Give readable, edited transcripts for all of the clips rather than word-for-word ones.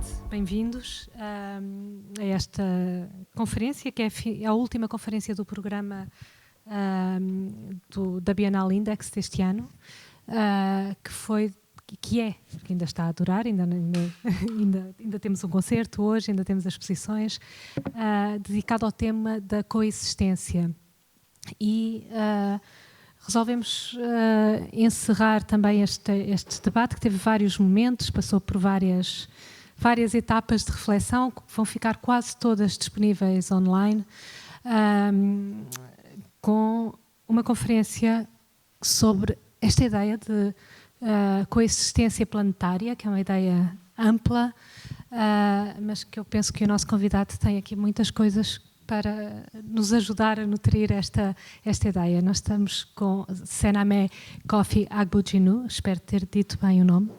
noite, bem-vindos a esta conferência, que é a última conferência do programa da Bienal Index deste ano, que ainda está a durar, ainda temos um concerto hoje, ainda temos as exposições, dedicado ao tema da coexistência. E resolvemos encerrar também este debate, que teve vários momentos, passou por várias etapas de reflexão, que vão ficar quase todas disponíveis online, com uma conferência sobre esta ideia de coexistência planetária, que é uma ideia ampla, mas que eu penso que o nosso convidado tem aqui muitas coisas para nos ajudar a nutrir esta ideia. Nós estamos com Sename Kofi Agboudjinou, espero ter dito bem o nome,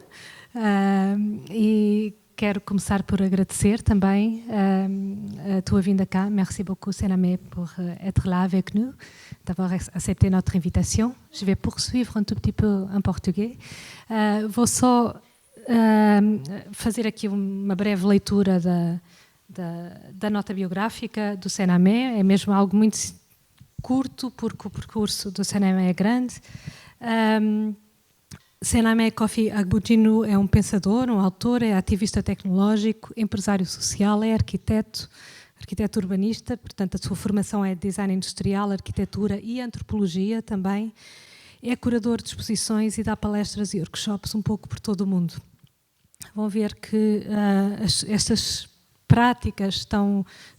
e quero começar por agradecer também a tua vinda cá. Merci beaucoup, Sename, pour être là avec nous, d'avoir accepté notre invitation. Je vais poursuivre un tout petit peu en português. Vou só fazer aqui uma breve leitura da nota biográfica do Sename. É mesmo algo muito curto, porque o percurso do Sename é grande. Sename Kofi Agboudjinou é um pensador, um autor, é ativista tecnológico, empresário social, é arquiteto urbanista, portanto a sua formação é design industrial, arquitetura e antropologia também. É curador de exposições e dá palestras e workshops um pouco por todo o mundo. Vão ver que estas práticas,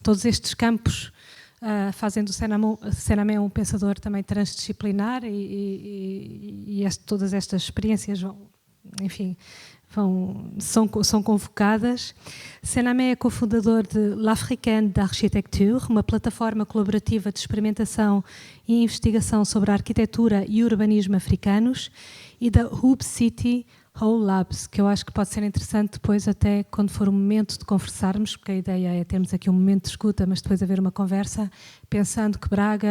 todos estes campos fazem do Sename um pensador também transdisciplinar e todas estas experiências são convocadas. Sename é cofundador de L'Africaine d'Architecture, uma plataforma colaborativa de experimentação e investigação sobre a arquitetura e urbanismo africanos, e da Hub City Whole Labs, que eu acho que pode ser interessante depois, até quando for o momento de conversarmos, porque a ideia é termos aqui um momento de escuta, mas depois haver uma conversa, pensando que Braga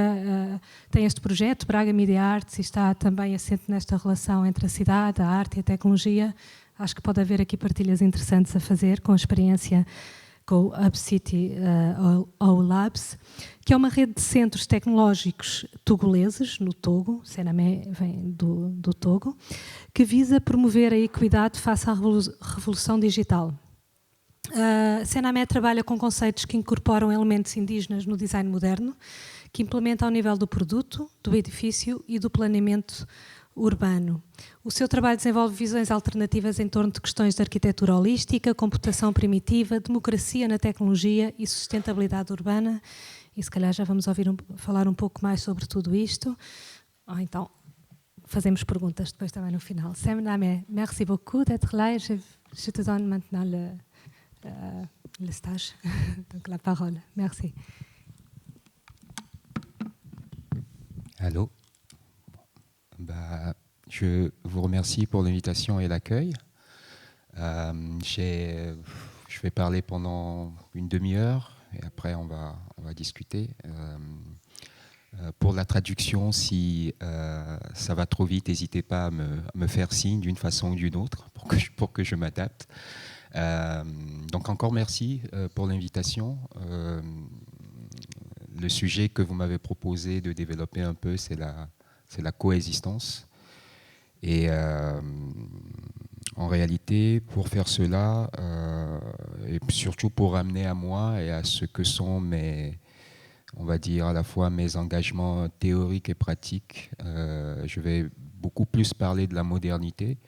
tem este projeto, Braga Media Arts, e está também assente nesta relação entre a cidade, a arte e a tecnologia. Acho que pode haver aqui partilhas interessantes a fazer com a experiência com o Hub City Whole Labs, que é uma rede de centros tecnológicos togoleses, no Togo, Sename vem do Togo, que visa promover a equidade face à revolução digital. Sename trabalha com conceitos que incorporam elementos indígenas no design moderno, que implementa ao nível do produto, do edifício e do planeamento urbano. O seu trabalho desenvolve visões alternativas em torno de questões de arquitetura holística, computação primitiva, democracia na tecnologia e sustentabilidade urbana. E se calhar já vamos falar um pouco mais sobre tudo isto. Ou então fazemos perguntas depois também no final. Sename, merci beaucoup d'être là. Je te donne maintenant le stage, donc la parole. Merci. Allô. Je vous remercie pour l'invitation et l'accueil. Je vais parler pendant une demi-heure et après on va discuter. Pour la traduction, si ça va trop vite, n'hésitez pas à me faire signe d'une façon ou d'une autre pour que je m'adapte. Donc encore merci pour l'invitation. Le sujet que vous m'avez proposé de développer un peu, c'est la coexistence. Et en réalité, pour faire cela, et surtout pour ramener à moi et à ce que sont on va dire à la fois mes engagements théoriques et pratiques, je vais beaucoup plus parler de la modernité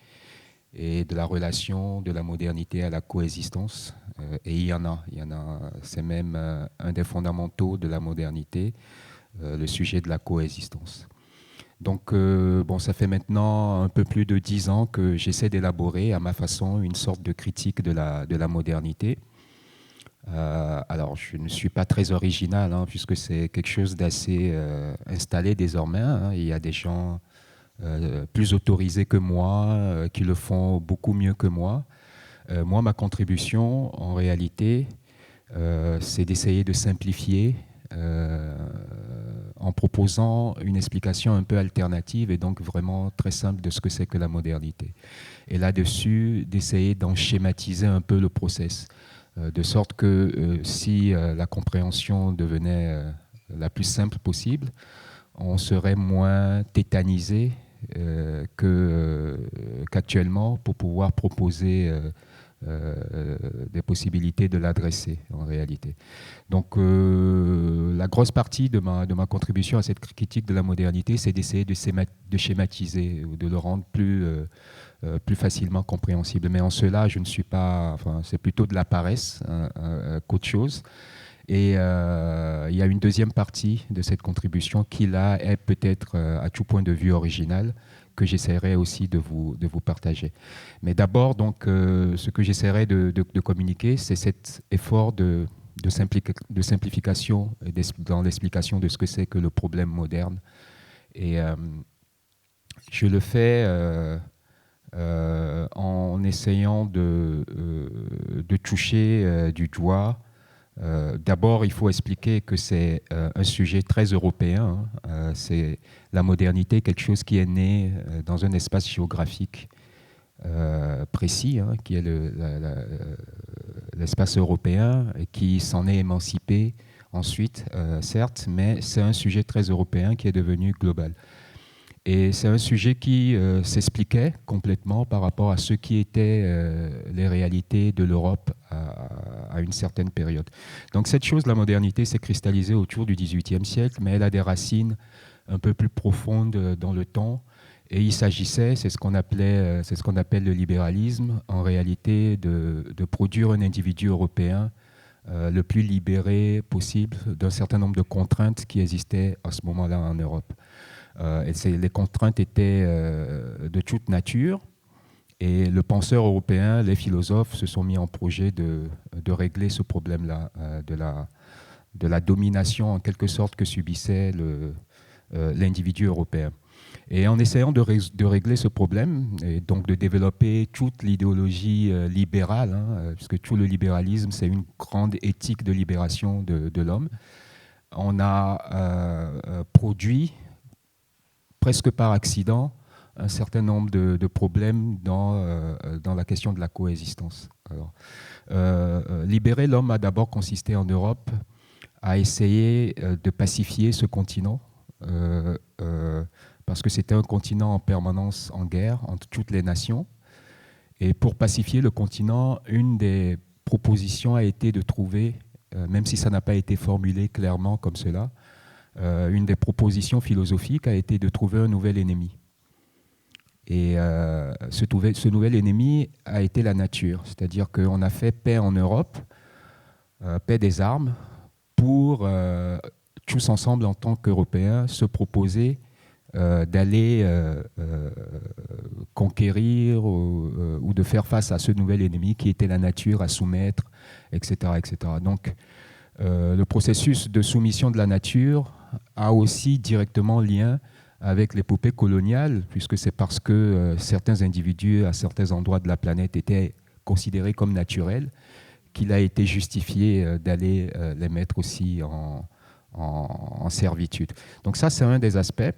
et de la relation de la modernité à la coexistence. Et il y en a, c'est même un des fondamentaux de la modernité, le sujet de la coexistence. Donc, ça fait maintenant un peu plus de 10 ans que j'essaie d'élaborer à ma façon une sorte de critique de la modernité. Alors, je ne suis pas très original, puisque c'est quelque chose d'assez installé désormais. Il y a des gens plus autorisés que moi, qui le font beaucoup mieux que moi. Moi, ma contribution, en réalité, c'est d'essayer de simplifier en proposant une explication un peu alternative et donc vraiment très simple de ce que c'est que la modernité. Et là-dessus, d'essayer d'en schématiser un peu le process, de sorte que si la compréhension devenait la plus simple possible, on serait moins tétanisé qu'actuellement pour pouvoir proposer des possibilités de l'adresser en réalité. Donc la grosse partie de ma contribution à cette critique de la modernité, c'est d'essayer de schématiser, de le rendre plus facilement compréhensible. Mais en cela, je ne suis pas, enfin, c'est plutôt de la paresse qu'autre chose. Et il y a une deuxième partie de cette contribution qui, là, est peut-être à tout point de vue originale, que j'essaierai aussi de vous partager. Mais d'abord, donc, ce que j'essaierai de communiquer, c'est cet effort de simplification dans l'explication de ce que c'est que le problème moderne. Et je le fais en essayant de toucher du doigt. D'abord, il faut expliquer que c'est un sujet très européen. C'est la modernité, quelque chose qui est né dans un espace géographique précis, qui est l'espace européen, et qui s'en est émancipé ensuite, certes, mais c'est un sujet très européen qui est devenu global. Et c'est un sujet qui s'expliquait complètement par rapport à ce qui étaient les réalités de l'Europe à une certaine période. Donc cette chose, la modernité, s'est cristallisée autour du XVIIIe siècle, mais elle a des racines un peu plus profondes dans le temps. Et il s'agissait, c'est ce qu'on appelle le libéralisme, en réalité de produire un individu européen le plus libéré possible d'un certain nombre de contraintes qui existaient à ce moment-là en Europe. Les contraintes étaient de toute nature, et le penseur européen, les philosophes se sont mis en projet de régler ce problème-là, de la domination en quelque sorte que subissait l'individu européen. Et en essayant de régler ce problème, et donc de développer toute l'idéologie libérale, puisque tout le libéralisme, c'est une grande éthique de libération de l'homme, on a produit presque par accident un certain nombre de problèmes dans la question de la coexistence. Alors, libérer l'homme a d'abord consisté en Europe à essayer de pacifier ce continent, parce que c'était un continent en permanence en guerre entre toutes les nations. Et pour pacifier le continent, une des propositions a été de trouver, même si ça n'a pas été formulé clairement comme cela, une des propositions philosophiques a été de trouver un nouvel ennemi. Et ce nouvel ennemi a été la nature. C'est-à-dire qu'on a fait paix en Europe, paix des armes, pour tous ensemble en tant qu'Européens se proposer d'aller conquérir ou de faire face à ce nouvel ennemi qui était la nature à soumettre, etc. etc. Donc le processus de soumission de la nature a aussi directement lien avec l'épopée coloniale, puisque c'est parce que certains individus à certains endroits de la planète étaient considérés comme naturels qu'il a été justifié d'aller les mettre aussi en servitude. Donc ça, c'est un des aspects.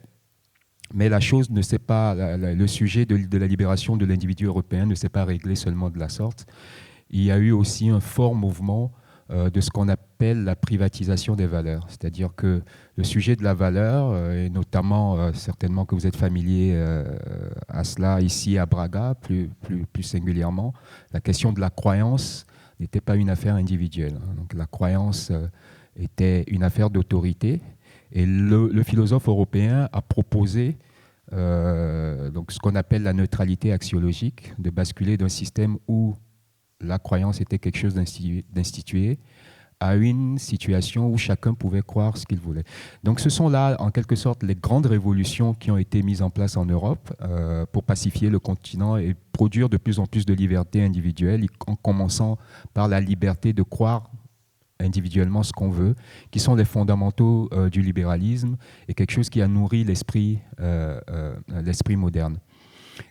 Mais la chose ne s'est pas, le sujet de la libération de l'individu européen ne s'est pas réglé seulement de la sorte. Il y a eu aussi un fort mouvement de ce qu'on appelle la privatisation des valeurs. C'est-à-dire que le sujet de la valeur, et notamment certainement que vous êtes familier à cela ici à Braga, plus singulièrement, la question de la croyance n'était pas une affaire individuelle. Donc la croyance était une affaire d'autorité. Et le philosophe européen a proposé donc ce qu'on appelle la neutralité axiologique, de basculer d'un système où la croyance était quelque chose d'institué à une situation où chacun pouvait croire ce qu'il voulait. Donc ce sont là, en quelque sorte, les grandes révolutions qui ont été mises en place en Europe pour pacifier le continent et produire de plus en plus de liberté individuelle, en commençant par la liberté de croire individuellement ce qu'on veut, qui sont les fondamentaux du libéralisme et quelque chose qui a nourri l'esprit moderne.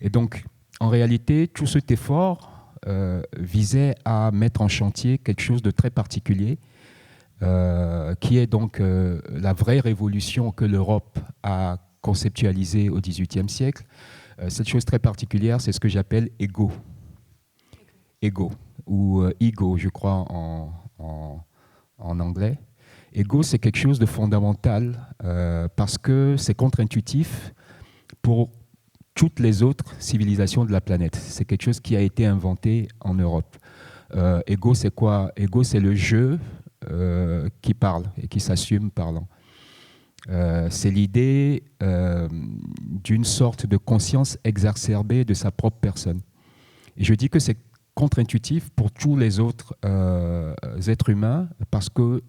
Et donc, en réalité, tout cet effort visait à mettre en chantier quelque chose de très particulier, qui est donc la vraie révolution que l'Europe a conceptualisée au XVIIIe siècle. Cette chose très particulière, c'est ce que j'appelle ego. Ego, ou ego, je crois, en anglais. Ego, c'est quelque chose de fondamental parce que c'est contre-intuitif pour toutes les autres civilisations de la planète. C'est quelque chose qui a été inventé en Europe. Ego, c'est quoi? Ego, c'est le jeu qui parle et qui s'assume parlant. C'est l'idée d'une sorte de conscience exacerbée de sa propre personne. Et je dis que c'est contre-intuitif pour tous les autres êtres humains parce que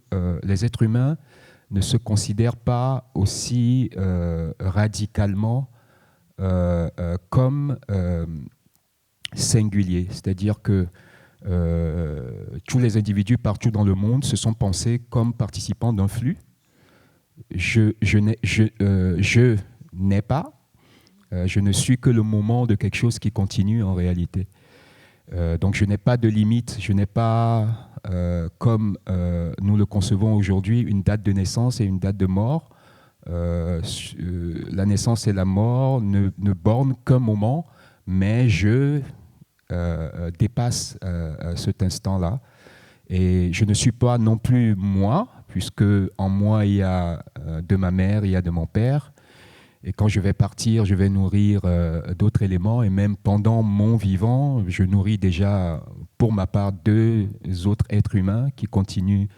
les êtres humains ne se considèrent pas aussi radicalement comme singuliers. C'est-à-dire que tous les individus partout dans le monde se sont pensés comme participants d'un flux. Je n'ai pas, je ne suis que le moment de quelque chose qui continue en réalité. Donc je n'ai pas de limite, je n'ai pas, comme nous le concevons aujourd'hui, une date de naissance et une date de mort. La naissance et la mort ne bornent qu'un moment, mais je dépasse cet instant-là. Et je ne suis pas non plus moi, puisque en moi il y a de ma mère, il y a de mon père. Et quand je vais partir, je vais nourrir d'autres éléments. Et même pendant mon vivant, je nourris déjà, pour ma part, 2 autres êtres humains qui continuent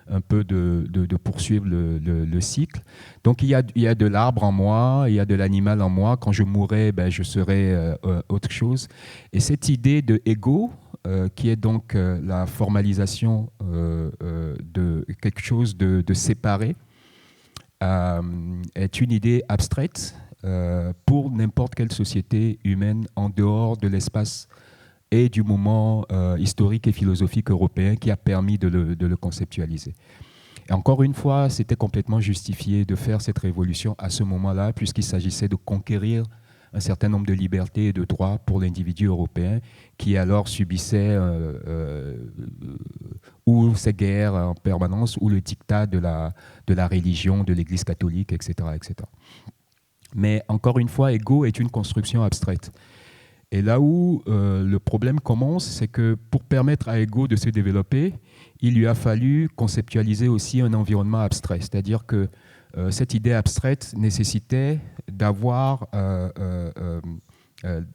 un peu de poursuivre le cycle. Donc il y a de l'arbre en moi, il y a de l'animal en moi. Quand je mourrai, ben, je serai autre chose. Et cette idée de ego, qui est donc la formalisation de quelque chose de séparé, est une idée abstraite pour n'importe quelle société humaine en dehors de l'espace et du moment historique et philosophique européen qui a permis de le conceptualiser. Et encore une fois, c'était complètement justifié de faire cette révolution à ce moment-là, puisqu'il s'agissait de conquérir un certain nombre de libertés et de droits pour l'individu européen qui alors subissait ou ces guerres en permanence ou le diktat de la religion, de l'Église catholique, etc., etc. Mais encore une fois, ego est une construction abstraite. Et là où le problème commence, c'est que pour permettre à ego de se développer, il lui a fallu conceptualiser aussi un environnement abstrait. C'est-à-dire que cette idée abstraite nécessitait d'avoir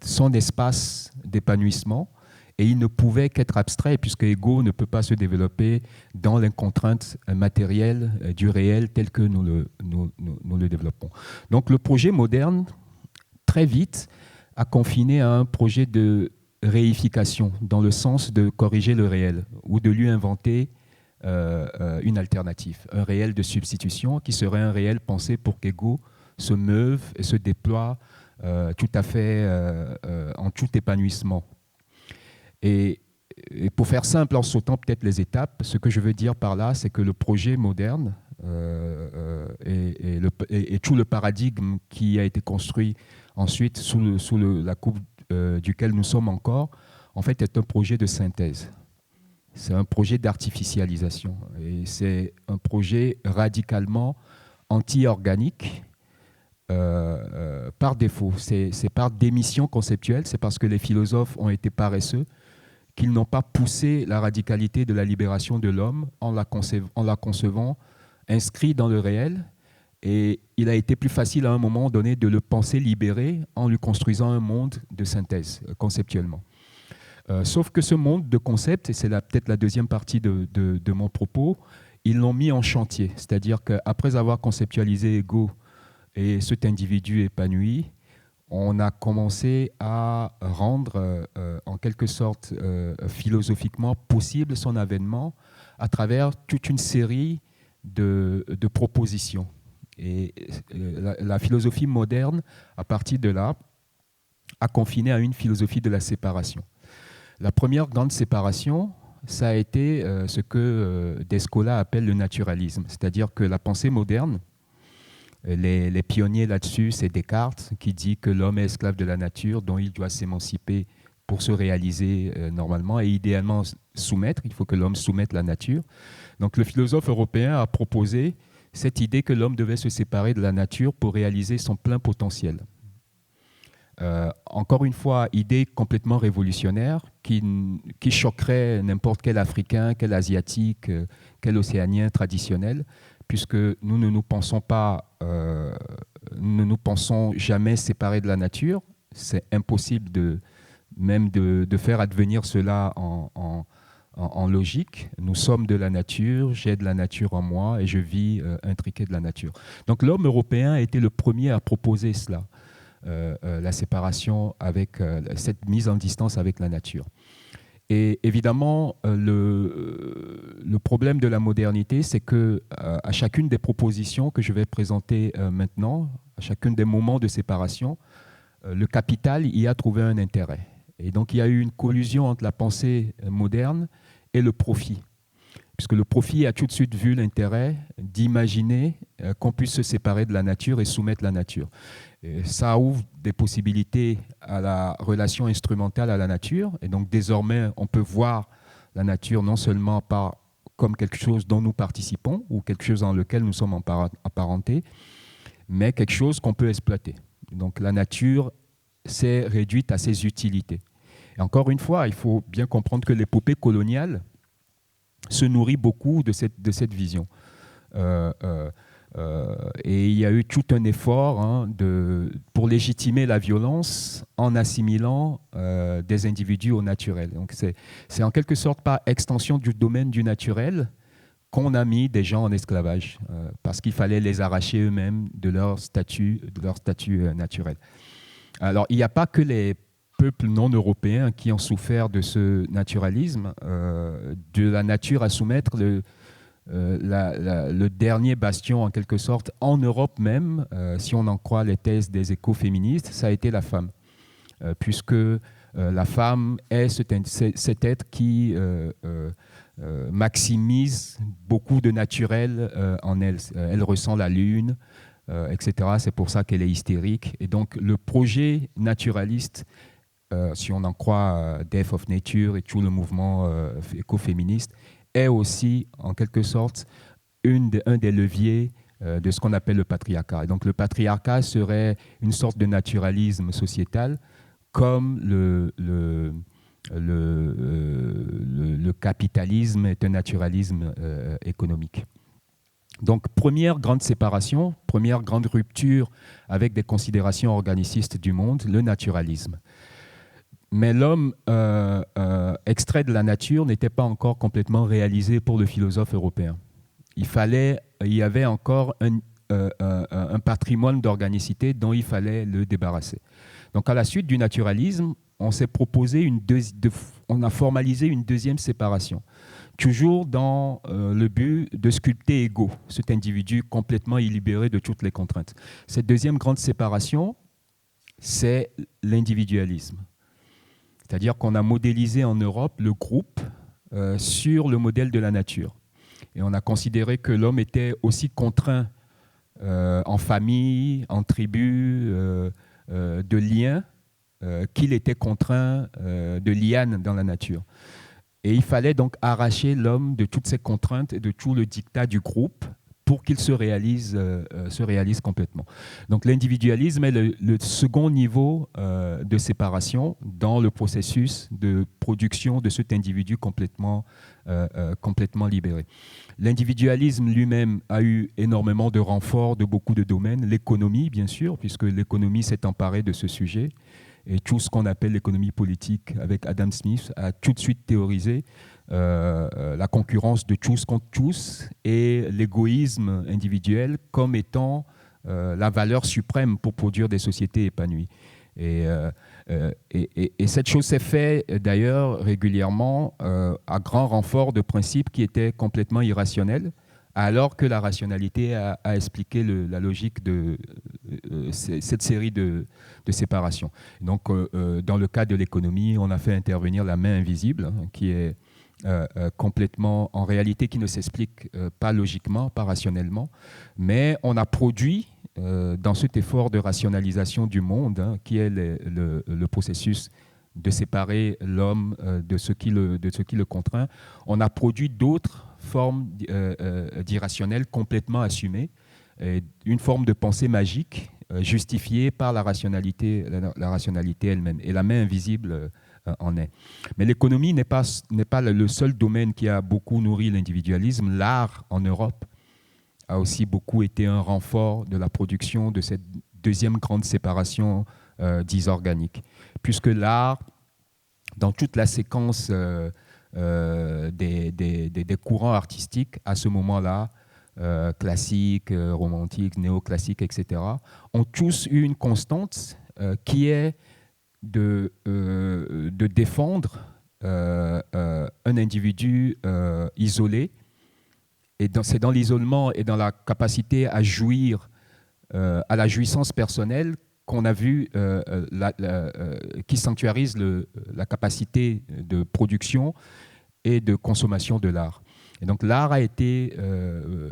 son espace d'épanouissement et il ne pouvait qu'être abstrait puisque ego ne peut pas se développer dans les contraintes matérielles du réel tel que nous le développons. Donc le projet moderne, très vite, a confiné à un projet de réification dans le sens de corriger le réel ou de lui inventer une alternative, un réel de substitution qui serait un réel pensé pour qu'ego se meuve et se déploie tout à fait en tout épanouissement. Et pour faire simple, en sautant peut-être les étapes, ce que je veux dire par là, c'est que le projet moderne et tout le paradigme qui a été construit ensuite sous la coupe duquel nous sommes encore, en fait, est un projet de synthèse. C'est un projet d'artificialisation. Et c'est un projet radicalement anti-organique par défaut. C'est par démission conceptuelle, c'est parce que les philosophes ont été paresseux qu'ils n'ont pas poussé la radicalité de la libération de l'homme en la concevant inscrit dans le réel. Et il a été plus facile à un moment donné de le penser libéré en lui construisant un monde de synthèse conceptuellement. Sauf que ce monde de concept, et c'est peut-être la deuxième partie de mon propos, ils l'ont mis en chantier. C'est-à-dire qu'après avoir conceptualisé ego et cet individu épanoui, on a commencé à rendre en quelque sorte philosophiquement possible son avènement à travers toute une série de propositions. Et la philosophie moderne, à partir de là, a confiné à une philosophie de la séparation. La première grande séparation, ça a été ce que Descola appelle le naturalisme, c'est-à-dire que la pensée moderne, les pionniers là-dessus, c'est Descartes qui dit que l'homme est esclave de la nature, dont il doit s'émanciper pour se réaliser normalement et idéalement soumettre. Il faut que l'homme soumette la nature. Donc le philosophe européen a proposé cette idée que l'homme devait se séparer de la nature pour réaliser son plein potentiel. Encore une fois, idée complètement révolutionnaire qui choquerait n'importe quel Africain, quel Asiatique, quel Océanien traditionnel, puisque nous ne nous pensons pas, nous nous pensons jamais séparés de la nature. C'est impossible même de faire advenir cela en logique. Nous sommes de la nature, j'ai de la nature en moi et je vis intriqué de la nature. Donc l'homme européen a été le premier à proposer cela. La séparation avec cette mise en distance avec la nature. Et évidemment, le problème de la modernité, c'est que à chacune des propositions que je vais présenter maintenant, à chacun des moments de séparation, le capital y a trouvé un intérêt. Et donc, il y a eu une collusion entre la pensée moderne et le profit. Puisque le profit a tout de suite vu l'intérêt d'imaginer qu'on puisse se séparer de la nature et soumettre la nature. Et ça ouvre des possibilités à la relation instrumentale à la nature. Et donc désormais, on peut voir la nature non seulement comme quelque chose dont nous participons ou quelque chose dans lequel nous sommes apparentés, mais quelque chose qu'on peut exploiter. Donc la nature s'est réduite à ses utilités. Et encore une fois, il faut bien comprendre que l'épopée coloniale se nourrit beaucoup de cette vision. Et il y a eu tout un effort pour légitimer la violence en assimilant des individus au naturel. Donc c'est en quelque sorte par extension du domaine du naturel qu'on a mis des gens en esclavage, parce qu'il fallait les arracher eux-mêmes de leur statut naturel. Alors il n'y a pas que les peuples non européens qui ont souffert de ce naturalisme, de la nature à soumettre le dernier bastion en quelque sorte en Europe même, si on en croit les thèses des écoféministes, ça a été la femme, puisque la femme est cet être qui maximise beaucoup de naturel en elle. Elle ressent la lune, etc. C'est pour ça qu'elle est hystérique. Et donc le projet naturaliste, si on en croit Death of Nature et tout le mouvement écoféministe, est aussi, en quelque sorte, un des leviers de ce qu'on appelle le patriarcat. Et donc le patriarcat serait une sorte de naturalisme sociétal, comme le capitalisme est un naturalisme économique. Donc première grande séparation, première grande rupture avec des considérations organicistes du monde, le naturalisme. Mais l'homme extrait de la nature n'était pas encore complètement réalisé pour le philosophe européen. Il y avait encore un patrimoine d'organicité dont il fallait le débarrasser. Donc à la suite du naturalisme, on s'est proposé on a formalisé une deuxième séparation, toujours dans le but de sculpter Ego, cet individu complètement illibéré de toutes les contraintes. Cette deuxième grande séparation, c'est l'individualisme. C'est-à-dire qu'on a modélisé en Europe le groupe sur le modèle de la nature. Et on a considéré que l'homme était aussi contraint en famille, en tribu, de liens, qu'il était contraint de lianes dans la nature. Et il fallait donc arracher l'homme de toutes ces contraintes et de tout le diktat du groupe pour qu'il se réalise complètement. Donc l'individualisme est le second niveau de séparation dans le processus de production de cet individu complètement libéré. L'individualisme lui-même a eu énormément de renforts de beaucoup de domaines. L'économie, bien sûr, puisque l'économie s'est emparée de ce sujet. Et tout ce qu'on appelle l'économie politique avec Adam Smith a tout de suite théorisé la concurrence de tous contre tous et l'égoïsme individuel comme étant la valeur suprême pour produire des sociétés épanouies. Et cette chose s'est faite d'ailleurs régulièrement à grand renfort de principes qui étaient complètement irrationnels, alors que la rationalité a expliqué la logique de cette série de séparations. Donc, dans le cas de l'économie, on a fait intervenir la main invisible, qui est complètement, en réalité, qui ne s'explique pas logiquement, pas rationnellement, mais on a produit, dans cet effort de rationalisation du monde, qui est le processus de séparer l'homme de ce qui le contraint, on a produit d'autres formes d'irrationnel complètement assumées, une forme de pensée magique justifiée par la rationalité elle-même. Et la main invisible en est. Mais l'économie n'est pas le seul domaine qui a beaucoup nourri l'individualisme. L'art en Europe a aussi beaucoup été un renfort de la production de cette deuxième grande séparation disorganique. Puisque l'art, dans toute la séquence des courants artistiques, à ce moment-là, classiques, romantiques, néoclassiques, etc., ont tous eu une constante qui est de défendre un individu isolé. Et c'est dans l'isolement et dans la capacité à jouir, à la jouissance personnelle, qu'on a vu qui sanctuarise la capacité de production et de consommation de l'art. Et donc l'art a été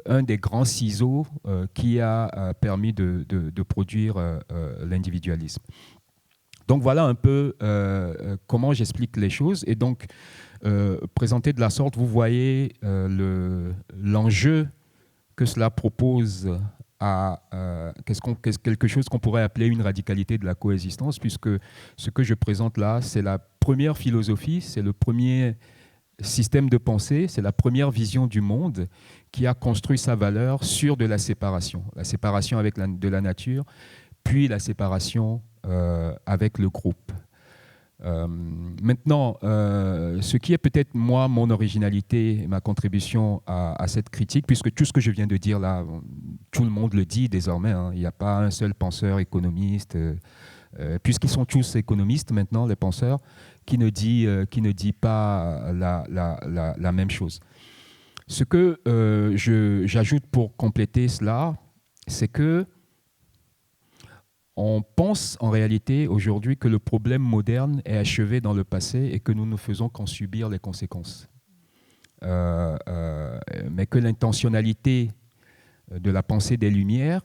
un des grands ciseaux qui a permis de produire l'individualisme. Donc voilà un peu comment j'explique les choses. Et donc, présenté de la sorte, vous voyez l'enjeu que cela propose à quelque chose qu'on pourrait appeler une radicalité de la coexistence, puisque ce que je présente là, c'est la première philosophie, c'est le premier système de pensée, c'est la première vision du monde qui a construit sa valeur sur de la séparation avec de la nature, puis la séparation avec le groupe. Maintenant, ce qui est peut-être moi, mon originalité, ma contribution à cette critique, puisque tout ce que je viens de dire là, tout le monde le dit désormais, hein, il n'y a pas un seul penseur économiste, puisqu'ils sont tous économistes maintenant, les penseurs, qui ne dit pas la même chose. Ce que j'ajoute pour compléter cela, c'est que on pense en réalité aujourd'hui que le problème moderne est achevé dans le passé et que nous ne faisons qu'en subir les conséquences. Mais que l'intentionnalité de la pensée des Lumières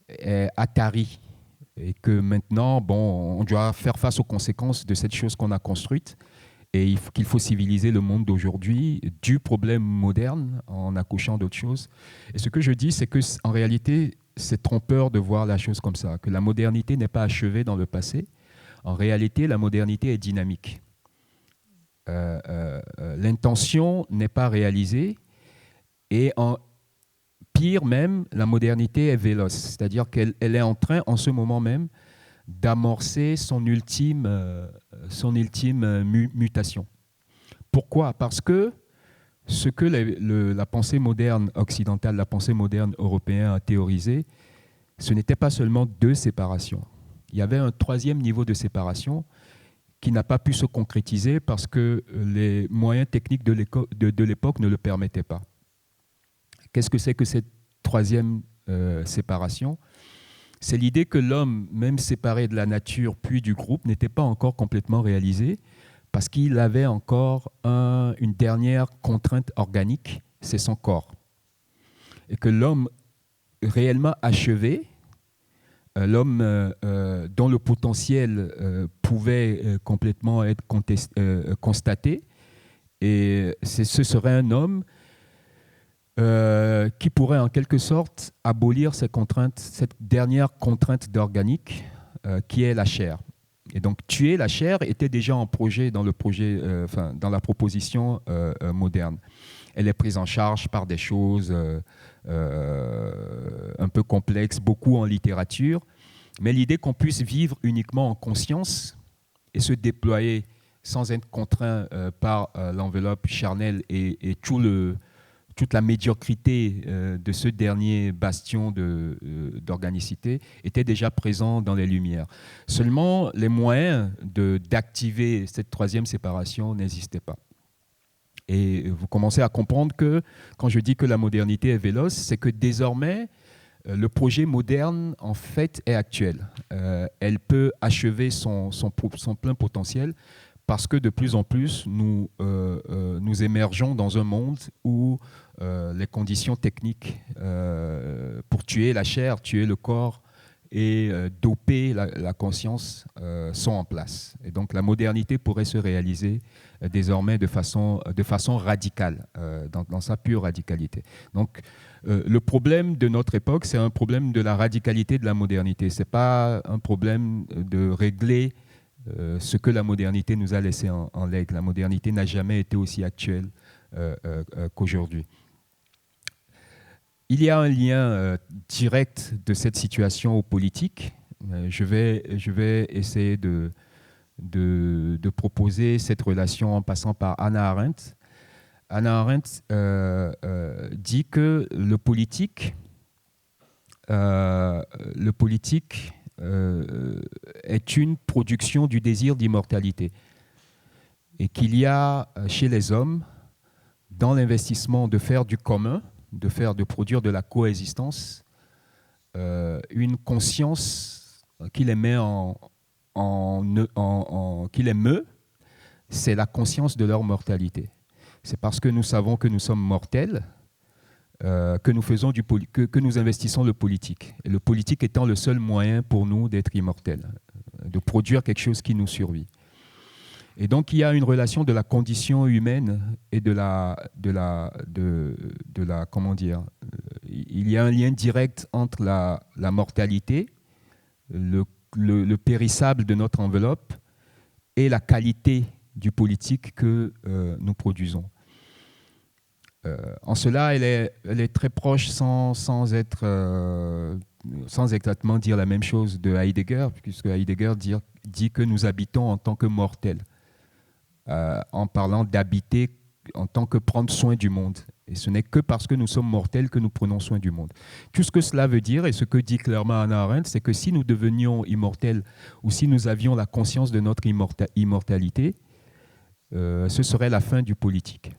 est atarie et que maintenant, on doit faire face aux conséquences de cette chose qu'on a construite et qu'il faut civiliser le monde d'aujourd'hui du problème moderne en accouchant d'autres choses. Et ce que je dis, c'est qu'en réalité, c'est trompeur de voir la chose comme ça, que la modernité n'est pas achevée dans le passé. En réalité, la modernité est dynamique. L'intention n'est pas réalisée et pire même, la modernité est véloce, c'est-à-dire qu'elle est en train, en ce moment même, d'amorcer son ultime mutation. Pourquoi ? Parce que ce que la pensée moderne occidentale, la pensée moderne européenne a théorisé, ce n'était pas seulement deux séparations. Il y avait un troisième niveau de séparation qui n'a pas pu se concrétiser parce que les moyens techniques de l'époque ne le permettaient pas. Qu'est-ce que c'est que cette troisième séparation ? C'est l'idée que l'homme, même séparé de la nature puis du groupe, n'était pas encore complètement réalisé parce qu'il avait encore une dernière contrainte organique, c'est son corps. Et que l'homme réellement achevé, l'homme dont le potentiel pouvait complètement être constaté, et ce serait un homme qui pourrait en quelque sorte abolir cette dernière contrainte d'organique qui est la chair. Et donc tuer la chair était déjà en projet dans la proposition moderne. Elle est prise en charge par des choses un peu complexes, beaucoup en littérature, mais l'idée qu'on puisse vivre uniquement en conscience et se déployer sans être contraint par l'enveloppe charnelle et toute la médiocrité de ce dernier bastion d'organicité était déjà présent dans les Lumières. Seulement, les moyens d'activer cette troisième séparation n'existaient pas. Et vous commencez à comprendre que, quand je dis que la modernité est véloce, c'est que désormais, le projet moderne, en fait, est actuel. Elle peut achever son plein potentiel parce que de plus en plus, nous émergeons dans un monde où les conditions techniques pour tuer la chair, tuer le corps et doper la conscience sont en place. Et donc la modernité pourrait se réaliser désormais de façon radicale, dans sa pure radicalité. Donc le problème de notre époque, c'est un problème de la radicalité de la modernité. Ce n'est pas un problème de régler ce que la modernité nous a laissé en legs. La modernité n'a jamais été aussi actuelle qu'aujourd'hui. Il y a un lien direct de cette situation aux politiques. Je vais essayer de proposer cette relation en passant par Hannah Arendt. Hannah Arendt dit que le politique est une production du désir d'immortalité et qu'il y a chez les hommes, dans l'investissement de faire du commun, de produire de la coexistence, une conscience qui les met qui les meut, c'est la conscience de leur mortalité. C'est parce que nous savons que nous sommes mortels que nous investissons le politique. Et le politique étant le seul moyen pour nous d'être immortels, de produire quelque chose qui nous survit. Et donc il y a une relation de la condition humaine et comment dire, il y a un lien direct entre la mortalité, le périssable de notre enveloppe et la qualité du politique que nous produisons. En cela, elle est très proche sans exactement dire la même chose de Heidegger, puisque Heidegger dit que nous habitons en tant que mortels, en parlant d'habiter en tant que prendre soin du monde. Et ce n'est que parce que nous sommes mortels que nous prenons soin du monde. Tout ce que cela veut dire, et ce que dit clairement Hannah Arendt, c'est que si nous devenions immortels, ou si nous avions la conscience de notre immortalité, ce serait la fin du politique.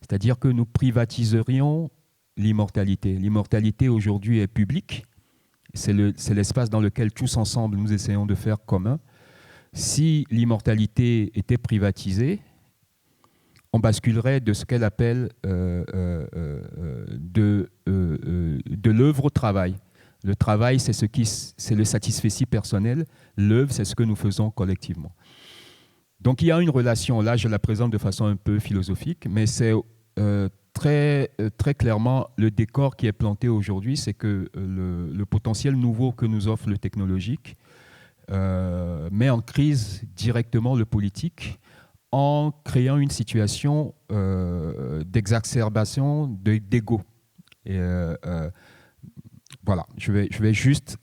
C'est-à-dire que nous privatiserions l'immortalité. L'immortalité aujourd'hui est publique. C'est l'espace dans lequel tous ensemble nous essayons de faire commun. Si l'immortalité était privatisée, on basculerait de ce qu'elle appelle de l'œuvre au travail. Le travail, c'est le satisfecit personnel. L'œuvre, c'est ce que nous faisons collectivement. Donc il y a une relation, là je la présente de façon un peu philosophique, mais c'est très clairement le décor qui est planté aujourd'hui, c'est que le potentiel nouveau que nous offre le technologique met en crise directement le politique en créant une situation d'exacerbation d'ego. Et voilà, je vais juste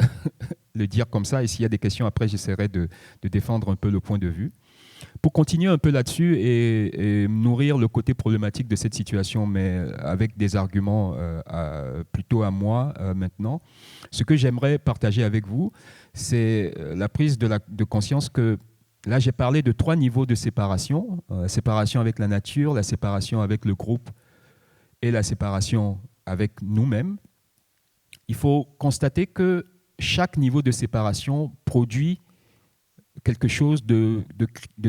le dire comme ça, et s'il y a des questions après, j'essaierai de défendre un peu le point de vue. Pour continuer un peu là-dessus et nourrir le côté problématique de cette situation, mais avec des arguments plutôt à moi maintenant, ce que j'aimerais partager avec vous, c'est la prise de conscience que là, j'ai parlé de 3 niveaux de séparation. La séparation avec la nature, la séparation avec le groupe et la séparation avec nous-mêmes. Il faut constater que chaque niveau de séparation produit quelque chose de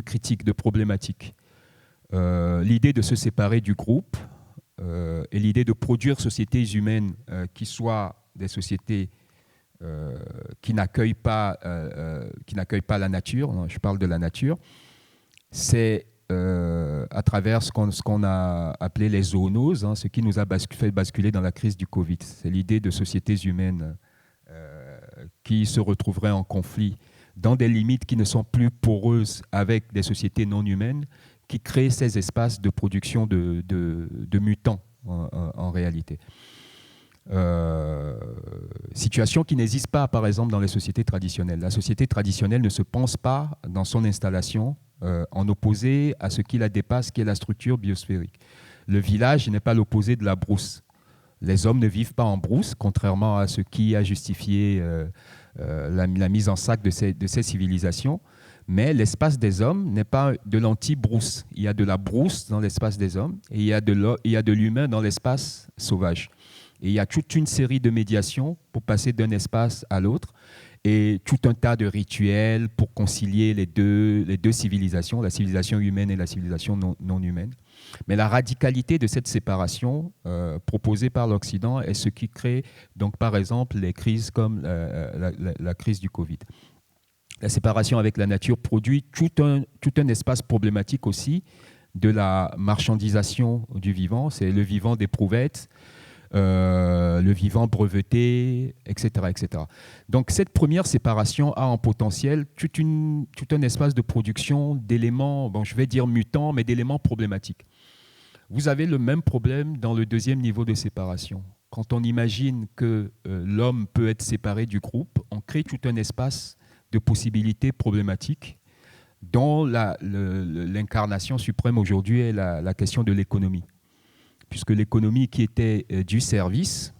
critique, de problématique. L'idée de se séparer du groupe et l'idée de produire sociétés humaines qui soient des sociétés qui n'accueillent pas la nature, non, je parle de la nature, c'est à travers ce qu'on a appelé les zoonoses, ce qui nous a fait basculer dans la crise du Covid. C'est l'idée de sociétés humaines qui se retrouveraient en conflit dans des limites qui ne sont plus poreuses avec des sociétés non humaines, qui créent ces espaces de production de mutants en réalité. Situation qui n'existe pas, par exemple, dans les sociétés traditionnelles. La société traditionnelle ne se pense pas dans son installation en opposé à ce qui la dépasse, qui est la structure biosphérique. Le village n'est pas l'opposé de la brousse. Les hommes ne vivent pas en brousse, contrairement à ce qui a justifié la mise en sac de ces civilisations. Mais l'espace des hommes n'est pas de l'anti-brousse. Il y a de la brousse dans l'espace des hommes et il y a de l'humain dans l'espace sauvage. Et il y a toute une série de médiations pour passer d'un espace à l'autre et tout un tas de rituels pour concilier les deux civilisations, la civilisation humaine et la civilisation non humaine. Mais la radicalité de cette séparation proposée par l'Occident est ce qui crée, donc, par exemple, les crises comme la crise du Covid. La séparation avec la nature produit tout un espace problématique aussi de la marchandisation du vivant. C'est le vivant d'éprouvettes, le vivant breveté, etc., etc. Donc cette première séparation a en potentiel tout un espace de production d'éléments, bon, je vais dire mutants, mais d'éléments problématiques. Vous avez le même problème dans le deuxième niveau de séparation. Quand on imagine que l'homme peut être séparé du groupe, on crée tout un espace de possibilités problématiques dont l'incarnation suprême aujourd'hui est la question de l'économie. Puisque l'économie qui était du service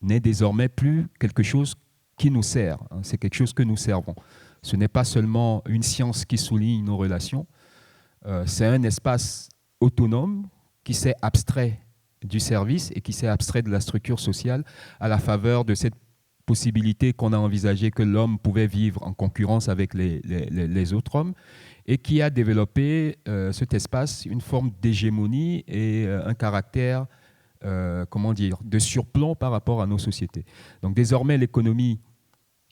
n'est désormais plus quelque chose qui nous sert, hein, c'est quelque chose que nous servons. Ce n'est pas seulement une science qui souligne nos relations, c'est un espace autonome qui s'est abstrait du service et qui s'est abstrait de la structure sociale à la faveur de cette possibilité qu'on a envisagé que l'homme pouvait vivre en concurrence avec les autres hommes et qui a développé cet espace, une forme d'hégémonie et un caractère, comment dire, de surplomb par rapport à nos sociétés. Donc désormais, l'économie,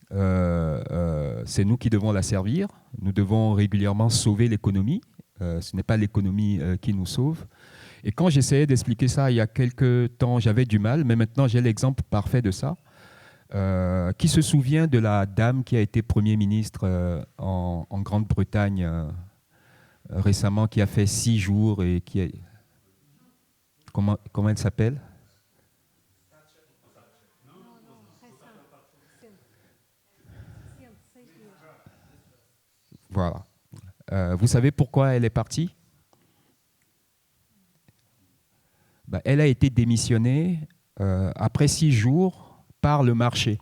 c'est nous qui devons la servir. Nous devons régulièrement sauver l'économie. Ce n'est pas l'économie qui nous sauve. Et quand j'essayais d'expliquer ça il y a quelques temps, j'avais du mal, mais maintenant j'ai l'exemple parfait de ça. Qui se souvient de la dame qui a été Premier ministre en Grande-Bretagne récemment, qui a fait 6 jours et qui est... Comment elle s'appelle? Voilà. Vous savez pourquoi elle est partie? Ben, elle a été démissionnée après 6 jours par le marché.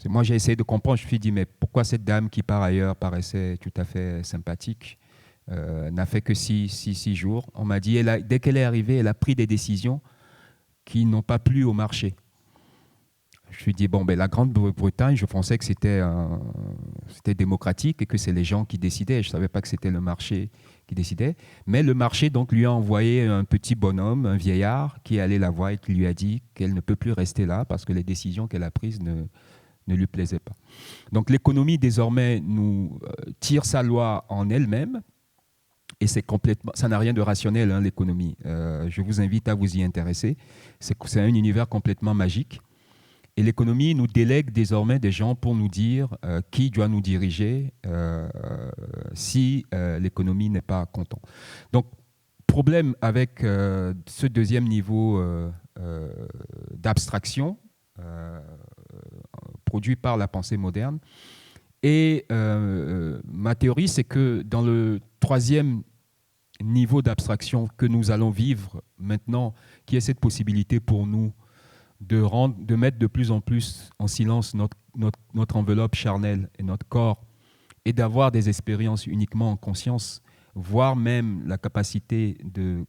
Moi, j'ai essayé de comprendre. Je me suis dit, mais pourquoi cette dame qui, par ailleurs, paraissait tout à fait sympathique, n'a fait que 6 jours? On m'a dit, dès qu'elle est arrivée, elle a pris des décisions qui n'ont pas plu au marché. Je me suis dit, bon, ben, la Grande-Bretagne, je pensais que c'était démocratique et que c'est les gens qui décidaient. Je ne savais pas que c'était le marché qui décidait. Mais le marché donc, lui a envoyé un petit bonhomme, un vieillard, qui est allé la voir et qui lui a dit qu'elle ne peut plus rester là parce que les décisions qu'elle a prises ne lui plaisaient pas. Donc l'économie, désormais, nous tire sa loi en elle-même. Et c'est complètement, ça n'a rien de rationnel, hein, l'économie. Je vous invite à vous y intéresser. C'est un univers complètement magique. Et l'économie nous délègue désormais des gens pour nous dire qui doit nous diriger si l'économie n'est pas content. Donc, problème avec ce deuxième niveau d'abstraction produit par la pensée moderne. Et ma théorie, c'est que dans le troisième niveau d'abstraction que nous allons vivre maintenant, qui est cette possibilité pour nous de mettre de plus en plus en silence notre enveloppe charnelle et notre corps et d'avoir des expériences uniquement en conscience, voire même la capacité de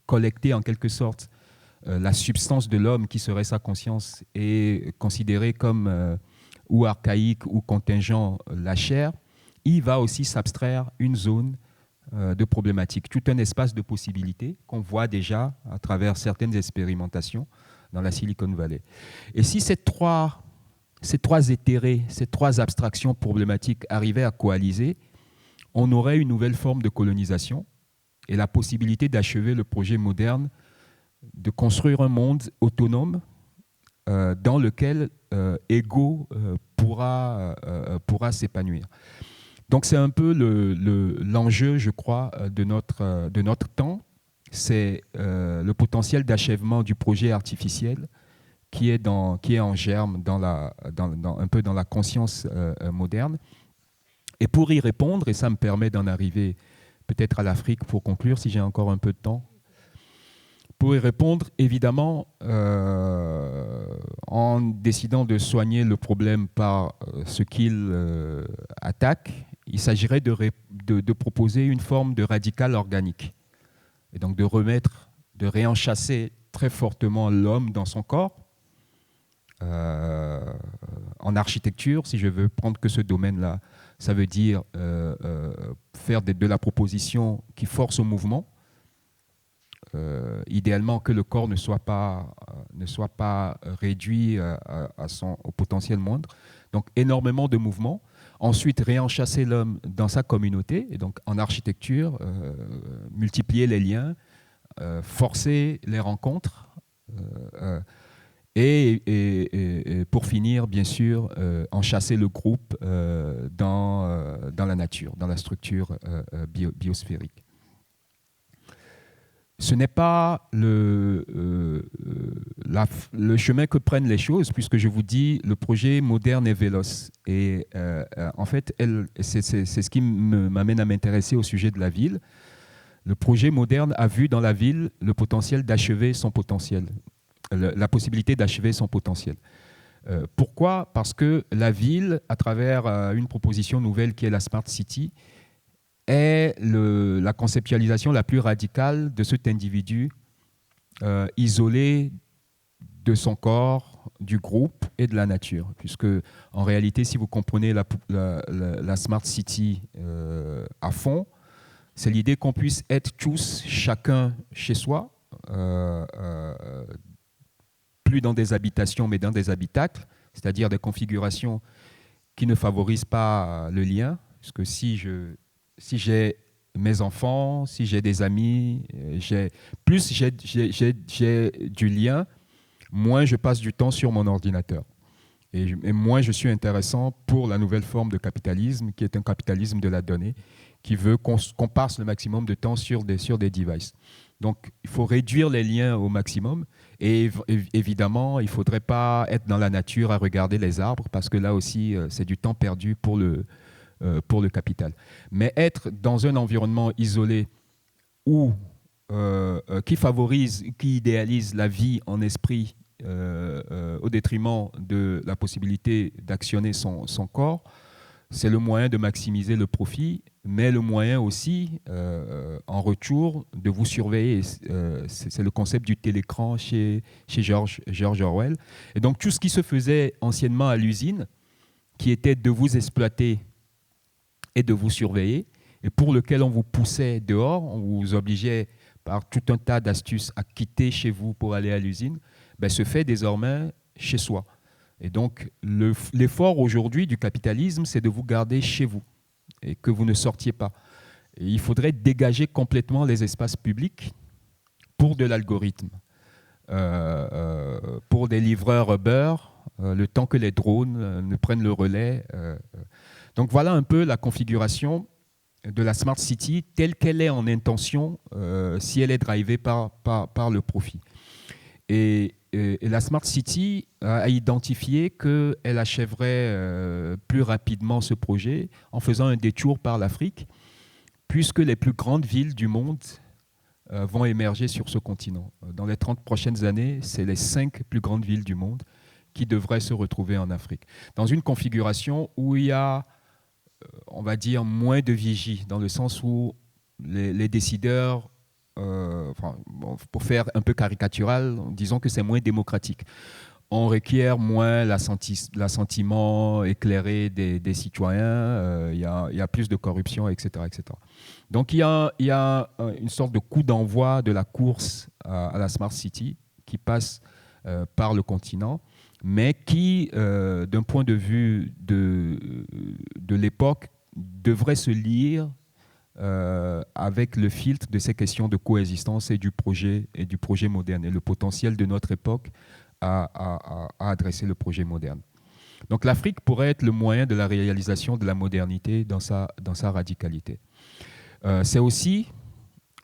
collecter en quelque sorte la substance de l'homme qui serait sa conscience et considérée comme ou archaïque ou contingent la chair, il va aussi s'abstraire une zone de problématique, tout un espace de possibilités qu'on voit déjà à travers certaines expérimentations dans la Silicon Valley. Et si ces trois éthérés, ces trois abstractions problématiques arrivaient à coaliser, on aurait une nouvelle forme de colonisation et la possibilité d'achever le projet moderne de construire un monde autonome dans lequel Ego pourra s'épanouir. Donc c'est un peu l'enjeu, je crois, de notre temps. C'est le potentiel d'achèvement du projet artificiel qui est en germe un peu dans la conscience moderne. Et pour y répondre, et ça me permet d'en arriver peut-être à l'Afrique pour conclure, si j'ai encore un peu de temps, pour y répondre, évidemment, en décidant de soigner le problème par ce qu'il attaque, il s'agirait de proposer une forme de radical organique. Et donc de réenchasser très fortement l'homme dans son corps. En architecture, si je veux prendre que ce domaine-là, ça veut dire faire de la proposition qui force au mouvement, idéalement que le corps ne soit pas réduit au potentiel moindre. Donc énormément de mouvements. Ensuite, réenchasser l'homme dans sa communauté, et donc en architecture, multiplier les liens, forcer les rencontres, et pour finir, bien sûr, enchasser le groupe dans la nature, dans la structure biosphérique. Ce n'est pas le chemin que prennent les choses, puisque je vous dis, le projet moderne est véloce. Et en fait, c'est ce qui m'amène à m'intéresser au sujet de la ville. Le projet moderne a vu dans la ville le potentiel d'achever son potentiel, la possibilité d'achever son potentiel. Pourquoi ? Parce que la ville, à travers une proposition nouvelle qui est la Smart City, est la conceptualisation la plus radicale de cet individu isolé de son corps, du groupe et de la nature. Puisque, en réalité, si vous comprenez la Smart City à fond, c'est l'idée qu'on puisse être tous, chacun chez soi, plus dans des habitations, mais dans des habitacles, c'est-à-dire des configurations qui ne favorisent pas le lien. Parce que si j'ai mes enfants, si j'ai des amis, plus j'ai du lien, moins je passe du temps sur mon ordinateur. Et moins je suis intéressant pour la nouvelle forme de capitalisme, qui est un capitalisme de la donnée, qui veut qu'on passe le maximum de temps sur des devices. Donc, il faut réduire les liens au maximum. Et évidemment, il ne faudrait pas être dans la nature à regarder les arbres, parce que là aussi, c'est du temps perdu pour le capital. Mais être dans un environnement isolé qui favorise, qui idéalise la vie en esprit au détriment de la possibilité d'actionner son corps, c'est le moyen de maximiser le profit, mais le moyen aussi, en retour, de vous surveiller. C'est le concept du télécran chez George Orwell. Et donc, tout ce qui se faisait anciennement à l'usine, qui était de vous exploiter et de vous surveiller, et pour lequel on vous poussait dehors, on vous obligeait par tout un tas d'astuces à quitter chez vous pour aller à l'usine, se fait désormais chez soi. Et donc, l'effort aujourd'hui du capitalisme, c'est de vous garder chez vous et que vous ne sortiez pas. Et il faudrait dégager complètement les espaces publics pour de l'algorithme, pour des livreurs Uber, le temps que les drones ne prennent le relais. Donc voilà un peu la configuration de la Smart City telle qu'elle est en intention, si elle est drivée par le profit. Et la Smart City a identifié qu'elle achèverait plus rapidement ce projet en faisant un détour par l'Afrique, puisque les plus grandes villes du monde vont émerger sur ce continent. Dans les 30 prochaines années, c'est les 5 plus grandes villes du monde qui devraient se retrouver en Afrique. Dans une configuration où il y a, on va dire, moins de vigie, dans le sens où les décideurs, pour faire un peu caricatural, disons que c'est moins démocratique. On requiert moins l'assentiment éclairé des citoyens, il y a plus de corruption, etc., etc. Donc il y a une sorte de coup d'envoi de la course à la Smart City qui passe par le continent, mais qui, d'un point de vue de l'époque, devrait se lire avec le filtre de ces questions de coexistence et du projet moderne et le potentiel de notre époque à adresser le projet moderne. Donc l'Afrique pourrait être le moyen de la réalisation de la modernité dans sa radicalité. C'est aussi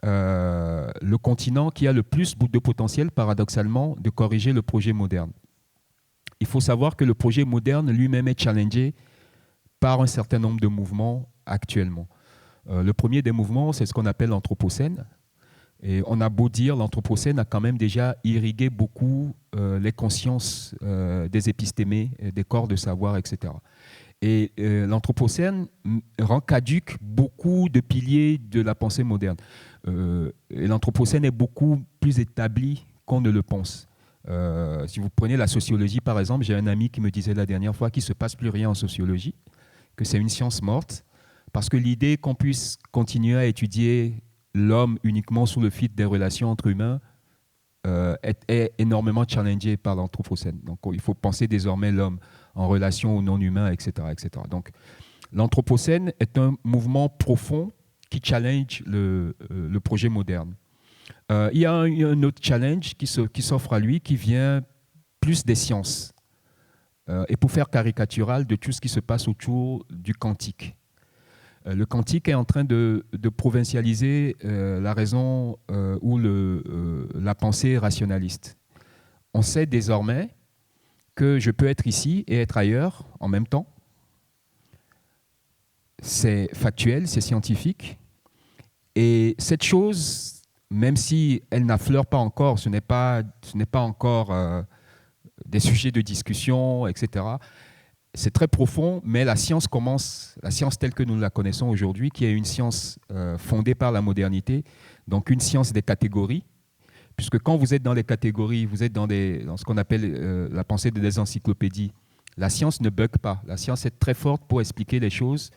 le continent qui a le plus de potentiel, paradoxalement, de corriger le projet moderne. Il faut savoir que le projet moderne lui-même est challengé par un certain nombre de mouvements actuellement. Le premier des mouvements, c'est ce qu'on appelle l'Anthropocène. Et on a beau dire, l'Anthropocène a quand même déjà irrigué beaucoup les consciences des épistémés, des corps de savoir, etc. Et l'Anthropocène rend caduque beaucoup de piliers de la pensée moderne. Et l'Anthropocène est beaucoup plus établi qu'on ne le pense. Si vous prenez la sociologie, par exemple, j'ai un ami qui me disait la dernière fois qu'il ne se passe plus rien en sociologie, que c'est une science morte, parce que l'idée qu'on puisse continuer à étudier l'homme uniquement sous le filtre des relations entre humains est énormément challengé par l'Anthropocène. Donc il faut penser désormais l'homme en relation au non-humain, etc., etc. Donc l'Anthropocène est un mouvement profond qui challenge le projet moderne. Il y a un autre challenge qui s'offre à lui, qui vient plus des sciences. Et pour faire caricatural de tout ce qui se passe autour du quantique. Le quantique est en train de provincialiser la raison ou la pensée rationaliste. On sait désormais que je peux être ici et être ailleurs en même temps. C'est factuel, c'est scientifique. Et cette chose, même si elle n'affleure pas encore, ce n'est pas encore des sujets de discussion, etc. C'est très profond, mais la science telle que nous la connaissons aujourd'hui, qui est une science fondée par la modernité, donc une science des catégories, puisque quand vous êtes dans les catégories, vous êtes dans ce qu'on appelle la pensée des encyclopédies, la science ne bug pas. La science est très forte pour expliquer les choses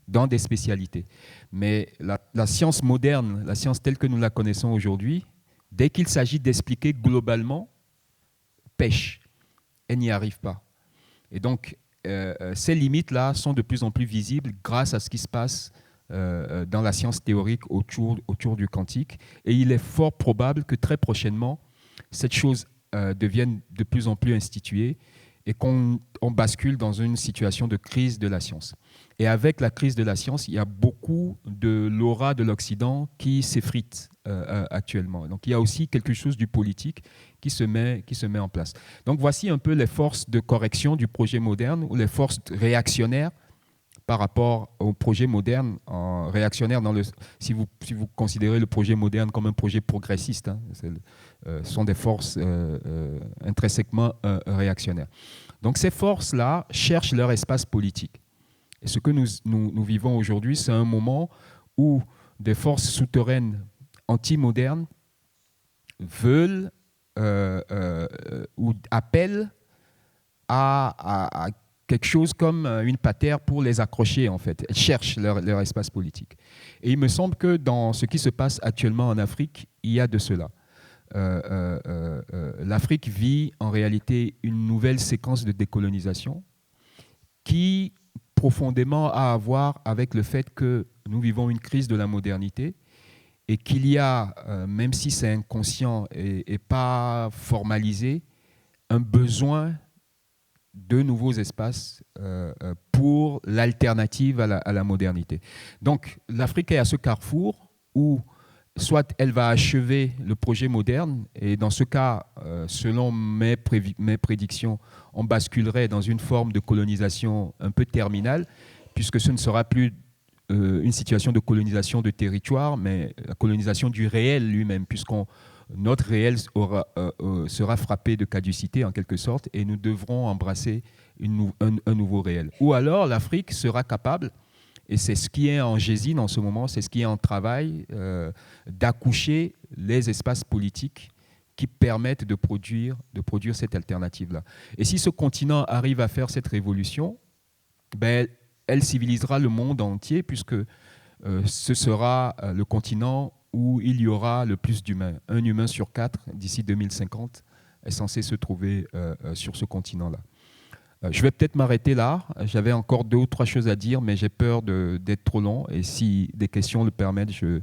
dans des spécialités. Mais la science moderne, la science telle que nous la connaissons aujourd'hui, dès qu'il s'agit d'expliquer globalement, pêche. Elle n'y arrive pas. Et donc, ces limites-là sont de plus en plus visibles grâce à ce qui se passe dans la science théorique autour du quantique. Et il est fort probable que très prochainement, cette chose devienne de plus en plus instituée et qu'on bascule dans une situation de crise de la science. Et avec la crise de la science, il y a beaucoup de l'aura de l'Occident qui s'effrite actuellement. Donc il y a aussi quelque chose du politique qui se met en place. Donc voici un peu les forces de correction du projet moderne, ou les forces réactionnaires par rapport au projet moderne, réactionnaire si vous considérez le projet moderne comme un projet progressiste, hein, ce sont des forces intrinsèquement réactionnaires. Donc ces forces-là cherchent leur espace politique. Et ce que nous vivons aujourd'hui, c'est un moment où des forces souterraines anti-modernes veulent ou appellent à quelque chose comme une patère pour les accrocher, en fait. Elles cherchent leur espace politique. Et il me semble que dans ce qui se passe actuellement en Afrique, il y a de cela. L'Afrique vit en réalité une nouvelle séquence de décolonisation qui profondément a à voir avec le fait que nous vivons une crise de la modernité et qu'il y a, même si c'est inconscient et pas formalisé, un besoin de nouveaux espaces pour l'alternative à la modernité. Donc l'Afrique est à ce carrefour où soit elle va achever le projet moderne, et dans ce cas, selon mes prédictions, on basculerait dans une forme de colonisation un peu terminale, puisque ce ne sera plus une situation de colonisation de territoire, mais la colonisation du réel lui-même, notre réel sera frappé de caducité en quelque sorte, et nous devrons embrasser un nouveau réel. Ou alors l'Afrique sera capable, et c'est ce qui est en gésine en ce moment, c'est ce qui est en travail, d'accoucher les espaces politiques qui permettent de produire cette alternative-là. Et si ce continent arrive à faire cette révolution, ben, elle civilisera le monde entier, puisque ce sera le continent où il y aura le plus d'humains. Un humain sur 4, d'ici 2050, est censé se trouver sur ce continent-là. Je vais peut-être m'arrêter là. J'avais encore 2 ou 3 choses à dire, mais j'ai peur d'être trop long. Et si des questions le permettent, je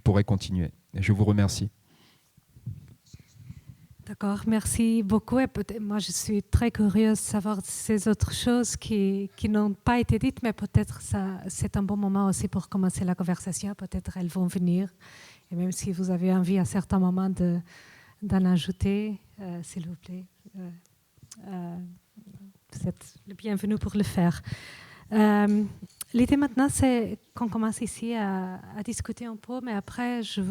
pourrais continuer. Et je vous remercie. D'accord, merci beaucoup. Et moi, je suis très curieuse de savoir ces autres choses qui n'ont pas été dites, mais peut-être c'est un bon moment aussi pour commencer la conversation. Peut-être elles vont venir. Et même si vous avez envie à certains moments d'en ajouter, s'il vous plaît, vous êtes le bienvenu pour le faire. L'idée maintenant, c'est qu'on commence ici à discuter un peu, mais après, je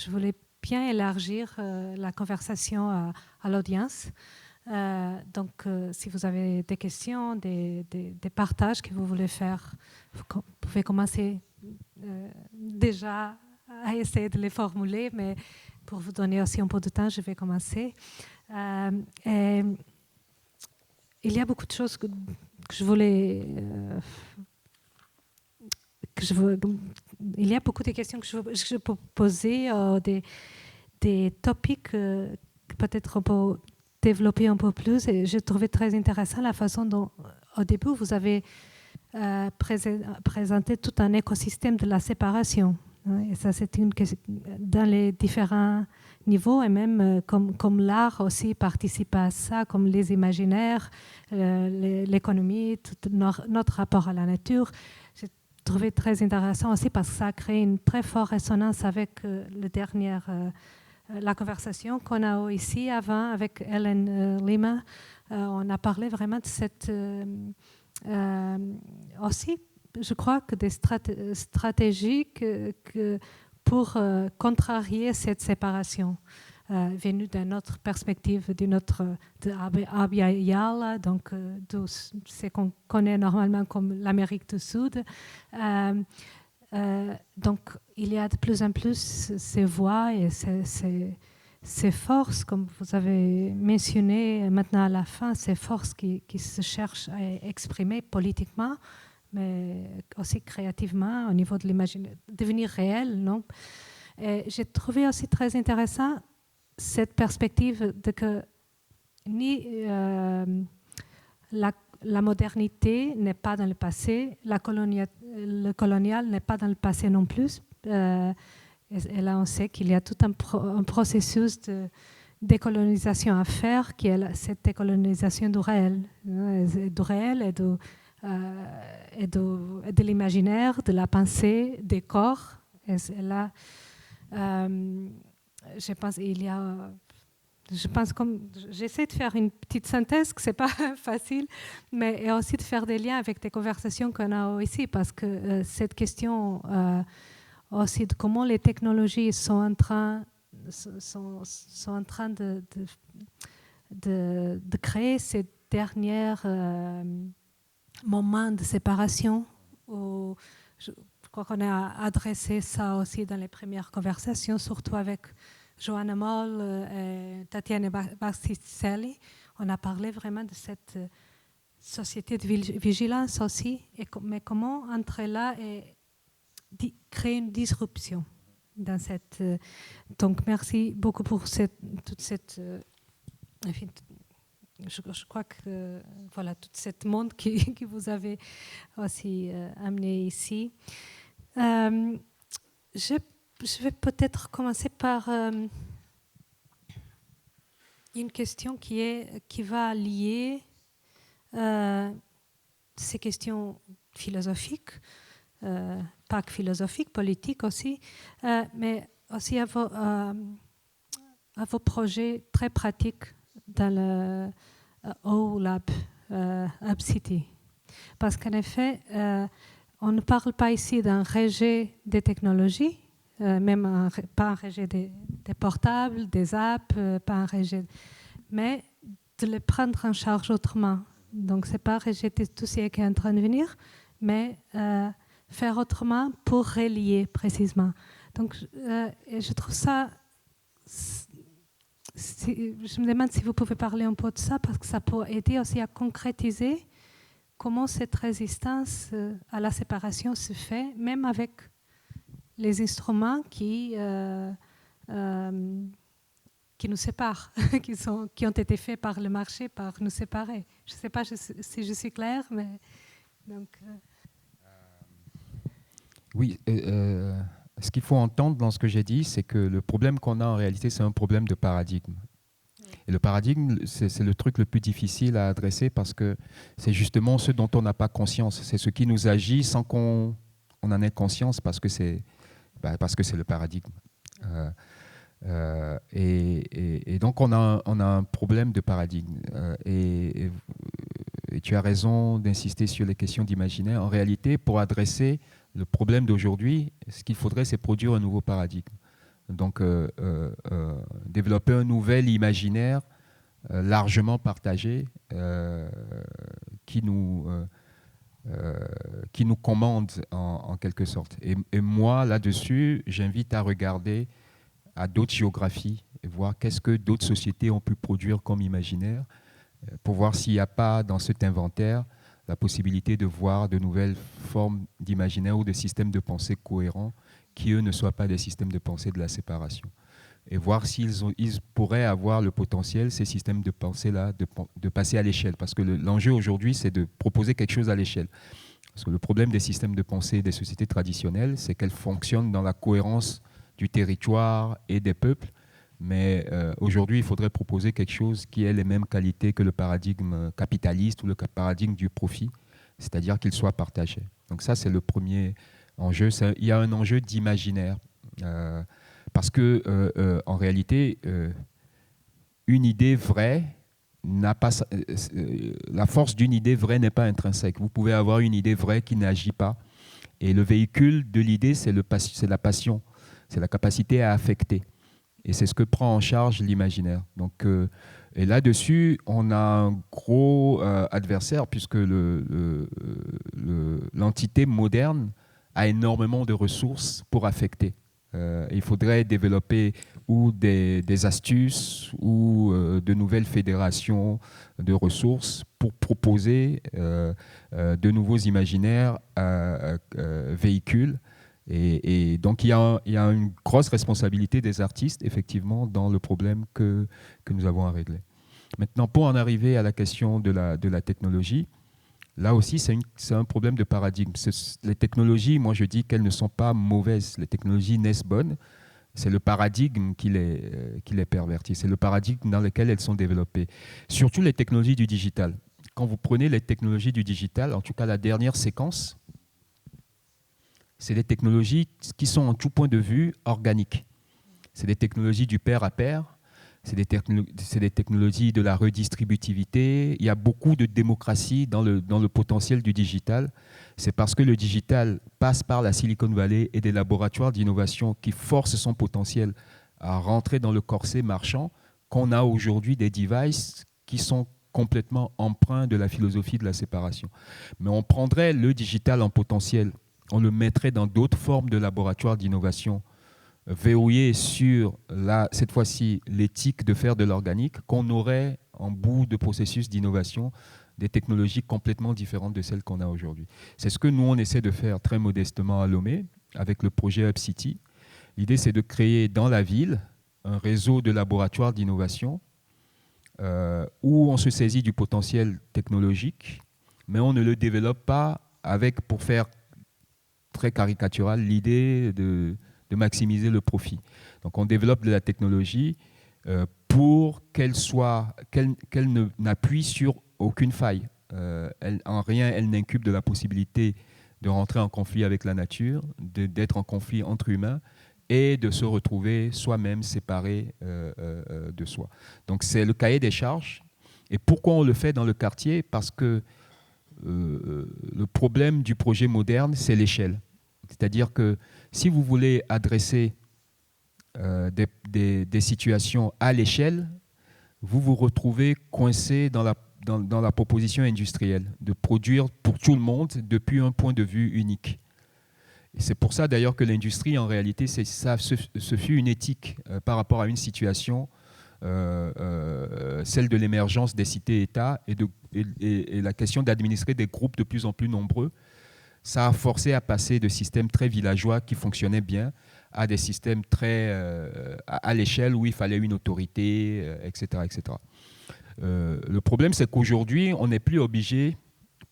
voulais bien élargir la conversation à l'audience. Donc, si vous avez des questions, des partages que vous voulez faire, vous pouvez commencer déjà à essayer de les formuler, mais pour vous donner aussi un peu de temps, je vais commencer. Et il y a beaucoup de choses que je voulais il y a beaucoup de questions que je peux poser, des topics que peut-être on peut développer un peu plus. Et j'ai trouvé très intéressant la façon dont, au début, vous avez présenté tout un écosystème de la séparation. Et ça, c'est une question dans les différents niveaux, et même comme l'art aussi participe à ça, comme les imaginaires, l'économie, tout notre rapport à la nature. J'ai trouvé très intéressant aussi parce que ça a créé une très forte résonance avec la conversation qu'on a eue ici avant avec Hélène Lima. On a parlé vraiment de cette... aussi, je crois que des stratégies pour contrarier cette séparation venue d'une autre perspective, d'une autre de Abya Yala, donc de ce qu'on connaît normalement comme l'Amérique du Sud. Donc, il y a de plus en plus ces voix et ces forces, comme vous avez mentionné maintenant à la fin, ces forces qui se cherchent à exprimer politiquement, mais aussi créativement au niveau de l'imaginaire, devenir réel, non? Et j'ai trouvé aussi très intéressant cette perspective de que ni la modernité n'est pas dans le passé, le colonial n'est pas dans le passé non plus. Et là, on sait qu'il y a tout un processus de décolonisation à faire, qui est cette décolonisation du réel et de l'imaginaire, de la pensée, des corps. Et là, je pense comme j'essaie de faire une petite synthèse, que c'est pas facile, mais et aussi de faire des liens avec des conversations qu'on a ici, parce que cette question aussi de comment les technologies sont en train de créer ces derniers moments de séparation. Où je crois qu'on a adressé ça aussi dans les premières conversations, surtout avec Joanna Moll et Tatiana Basticelli. On a parlé vraiment de cette société de vigilance aussi, mais comment entrer là et créer une disruption dans cette... donc merci beaucoup pour toute cette... je crois que voilà, tout ce monde que vous avez aussi amené ici. Je vais peut-être commencer par une question qui va lier ces questions philosophiques, pas que philosophiques, politiques aussi, mais aussi à vos projets très pratiques dans le OLAB, Hub City. Parce qu'en effet, on ne parle pas ici d'un rejet des technologies, même pas un rejet des portables, des apps, pas un rejet, mais de les prendre en charge autrement. Donc, ce n'est pas rejeter tout ce qui est en train de venir, mais faire autrement pour relier précisément. Donc, je trouve ça... je me demande si vous pouvez parler un peu de ça, parce que ça peut aider aussi à concrétiser comment cette résistance à la séparation se fait, même avec les instruments qui nous séparent, qui ont été faits par le marché, par nous séparer. Je ne sais pas si je suis claire, mais... Donc, Oui, ce qu'il faut entendre dans ce que j'ai dit, c'est que le problème qu'on a en réalité, c'est un problème de paradigme. Et le paradigme, c'est le truc le plus difficile à adresser parce que c'est justement ce dont on n'a pas conscience. C'est ce qui nous agit sans qu'on en ait conscience parce que c'est le paradigme. Et donc, on a un problème de paradigme. Et tu as raison d'insister sur les questions d'imaginaire. En réalité, pour adresser le problème d'aujourd'hui, ce qu'il faudrait, c'est produire un nouveau paradigme. Donc, développer un nouvel imaginaire largement partagé qui nous commande en quelque sorte. Et moi, là-dessus, j'invite à regarder à d'autres géographies et voir qu'est-ce que d'autres sociétés ont pu produire comme imaginaire pour voir s'il n'y a pas dans cet inventaire la possibilité de voir de nouvelles formes d'imaginaire ou de systèmes de pensée cohérents qui, eux, ne soient pas des systèmes de pensée de la séparation. Et voir ils pourraient avoir le potentiel, ces systèmes de pensée-là, de passer à l'échelle. Parce que l'enjeu aujourd'hui, c'est de proposer quelque chose à l'échelle. Parce que le problème des systèmes de pensée des sociétés traditionnelles, c'est qu'elles fonctionnent dans la cohérence du territoire et des peuples. Mais aujourd'hui, il faudrait proposer quelque chose qui ait les mêmes qualités que le paradigme capitaliste ou le paradigme du profit, c'est-à-dire qu'il soit partagé. Donc ça, c'est le premier enjeu. Il y a un enjeu d'imaginaire. Parce que, en réalité, une idée vraie n'a pas. La force d'une idée vraie n'est pas intrinsèque. Vous pouvez avoir une idée vraie qui n'agit pas. Et le véhicule de l'idée, c'est la passion, c'est la capacité à affecter. Et c'est ce que prend en charge l'imaginaire. Donc, et là-dessus, on a un gros adversaire, puisque l'entité moderne a énormément de ressources pour affecter. Il faudrait développer ou des astuces ou de nouvelles fédérations de ressources pour proposer de nouveaux imaginaires véhicules. Et donc, il y a une grosse responsabilité des artistes, effectivement, dans le problème que nous avons à régler. Maintenant, pour en arriver à la question de la technologie, là aussi, c'est un problème de paradigme. Les technologies, moi, je dis qu'elles ne sont pas mauvaises. Les technologies naissent bonnes. C'est le paradigme qui les pervertit. C'est le paradigme dans lequel elles sont développées. Surtout les technologies du digital. Quand vous prenez les technologies du digital, en tout cas la dernière séquence, c'est des technologies qui sont en tout point de vue organiques. C'est des technologies du pair à pair. C'est des technologies de la redistributivité. Il y a beaucoup de démocratie dans le potentiel du digital. C'est parce que le digital passe par la Silicon Valley et des laboratoires d'innovation qui forcent son potentiel à rentrer dans le corset marchand qu'on a aujourd'hui des devices qui sont complètement empreints de la philosophie de la séparation. Mais on prendrait le digital en potentiel, on le mettrait dans d'autres formes de laboratoires d'innovation verrouillé sur, cette fois-ci, l'éthique de faire de l'organique, qu'on aurait en bout de processus d'innovation des technologies complètement différentes de celles qu'on a aujourd'hui. C'est ce que nous, on essaie de faire très modestement à Lomé, avec le projet UpCity. L'idée, c'est de créer dans la ville un réseau de laboratoires d'innovation où on se saisit du potentiel technologique, mais on ne le développe pas avec, pour faire très caricatural, l'idée de maximiser le profit. Donc on développe de la technologie pour qu'elle n'appuie sur aucune faille. En rien, elle n'incube de la possibilité de rentrer en conflit avec la nature, d'être en conflit entre humains et de se retrouver soi-même séparé de soi. Donc c'est le cahier des charges. Et pourquoi on le fait dans le quartier? Parce que le problème du projet moderne, c'est l'échelle. C'est-à-dire que si vous voulez adresser des situations à l'échelle, vous vous retrouvez coincé dans la proposition industrielle de produire pour tout le monde depuis un point de vue unique. Et c'est pour ça d'ailleurs que l'industrie, en réalité, ce fut une éthique par rapport à une situation, celle de l'émergence des cités-États et la question d'administrer des groupes de plus en plus nombreux. Ça a forcé à passer de systèmes très villageois qui fonctionnaient bien à des systèmes très à l'échelle où il fallait une autorité, etc. etc. Le problème, c'est qu'aujourd'hui, on n'est plus obligé,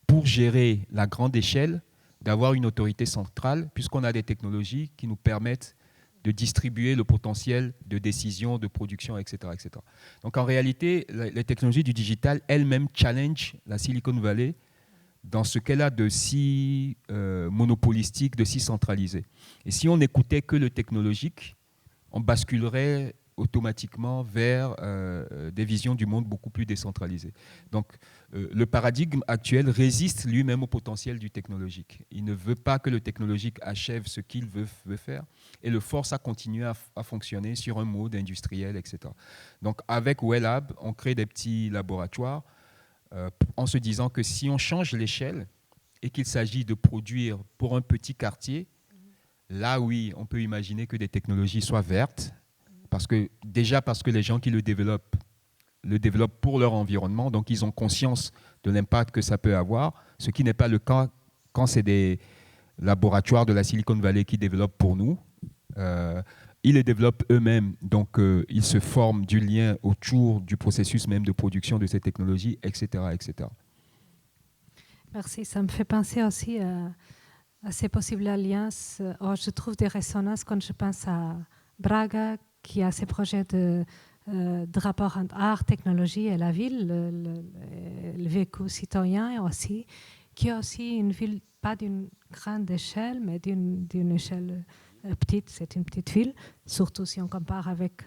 pour gérer la grande échelle, d'avoir une autorité centrale, puisqu'on a des technologies qui nous permettent de distribuer le potentiel de décision, de production, etc. etc. Donc en réalité, les technologies du digital elles-mêmes challengent la Silicon Valley dans ce qu'elle a de si monopolistique, de si centralisé. Et si on n'écoutait que le technologique, on basculerait automatiquement vers des visions du monde beaucoup plus décentralisées. Donc le paradigme actuel résiste lui-même au potentiel du technologique. Il ne veut pas que le technologique achève ce qu'il veut faire et le force à continuer à fonctionner sur un mode industriel, etc. Donc avec WellLab, on crée des petits laboratoires en se disant que si on change l'échelle et qu'il s'agit de produire pour un petit quartier, là oui, on peut imaginer que des technologies soient vertes, parce que les gens qui le développent le développent pour leur environnement, donc ils ont conscience de l'impact que ça peut avoir, ce qui n'est pas le cas quand c'est des laboratoires de la Silicon Valley qui développent pour nous. Ils les développent eux-mêmes, donc ils se forment du lien autour du processus même de production de ces technologies, etc., etc. Merci, ça me fait penser aussi à ces possibles alliances. Je trouve des résonances quand je pense à Braga, qui a ses projets de rapport entre art, technologie et la ville, le vécu citoyen aussi, qui est aussi une ville, pas d'une grande échelle, mais d'une échelle petite. C'est une petite ville, surtout si on compare avec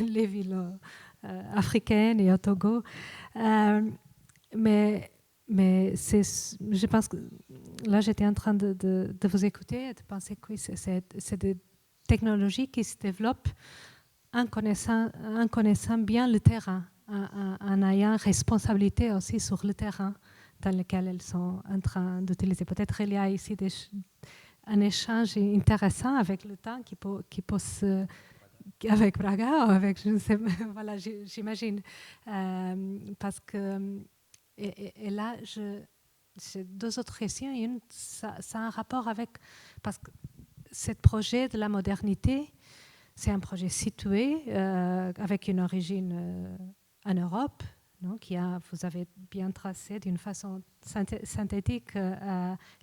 les villes africaines et au Togo. Mais je pense que là, j'étais en train de vous écouter et de penser que oui, c'est des technologies qui se développent en connaissant bien le terrain, en ayant responsabilité aussi sur le terrain dans lequel elles sont en train d'utiliser. Peut-être il y a ici un échange intéressant avec le temps qui peut se... avec Braga, avec, je ne sais, voilà, j'imagine. Parce que... Et là, j'ai deux autres questions. Une, ça a un rapport avec... Parce que ce projet de la modernité, c'est un projet situé avec une origine en Europe, non, vous avez bien tracé d'une façon synthétique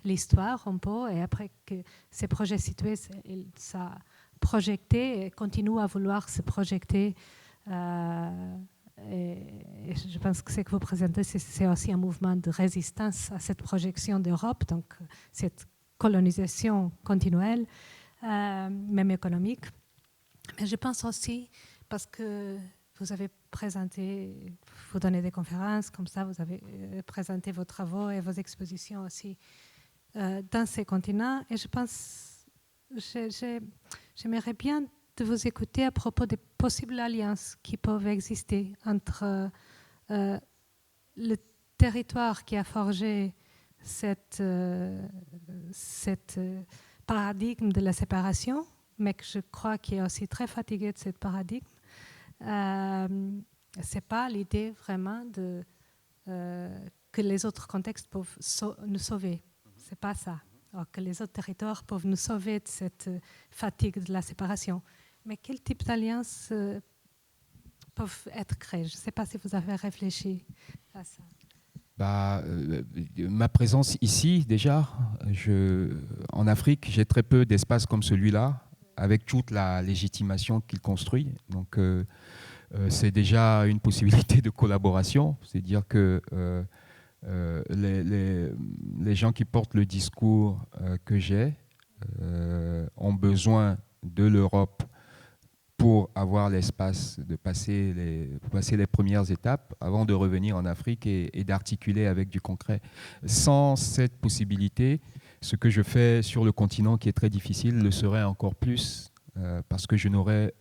l'histoire un peu, et après que ces projets situés, ça a projeté et continue à vouloir se projeter. Et je pense que ce que vous présentez, c'est aussi un mouvement de résistance à cette projection d'Europe, donc cette colonisation continuelle, même économique. Mais je pense aussi, parce que vous avez présenté, vous donnez des conférences, comme ça, vous avez présenté vos travaux et vos expositions aussi dans ces continents. Et je pense, j'aimerais bien de vous écouter à propos des possibles alliances qui peuvent exister entre le territoire qui a forgé cette paradigme de la séparation, mais que je crois qu'il est aussi très fatigué de ce paradigme. Ce n'est pas l'idée vraiment que les autres contextes peuvent nous sauver. Ce n'est pas ça. Alors que les autres territoires peuvent nous sauver de cette fatigue de la séparation. Mais quel type d'alliances peuvent être créées? Je ne sais pas si vous avez réfléchi à ça. Ma présence ici, déjà, en Afrique, j'ai très peu d'espace comme celui-là, avec toute la légitimation qu'il construit. Donc, c'est déjà une possibilité de collaboration. C'est-à-dire que les gens qui portent le discours que j'ai ont besoin de l'Europe pour avoir l'espace de passer les premières étapes avant de revenir en Afrique et d'articuler avec du concret. Sans cette possibilité, ce que je fais sur le continent, qui est très difficile, le serait encore plus, parce que je n'aurais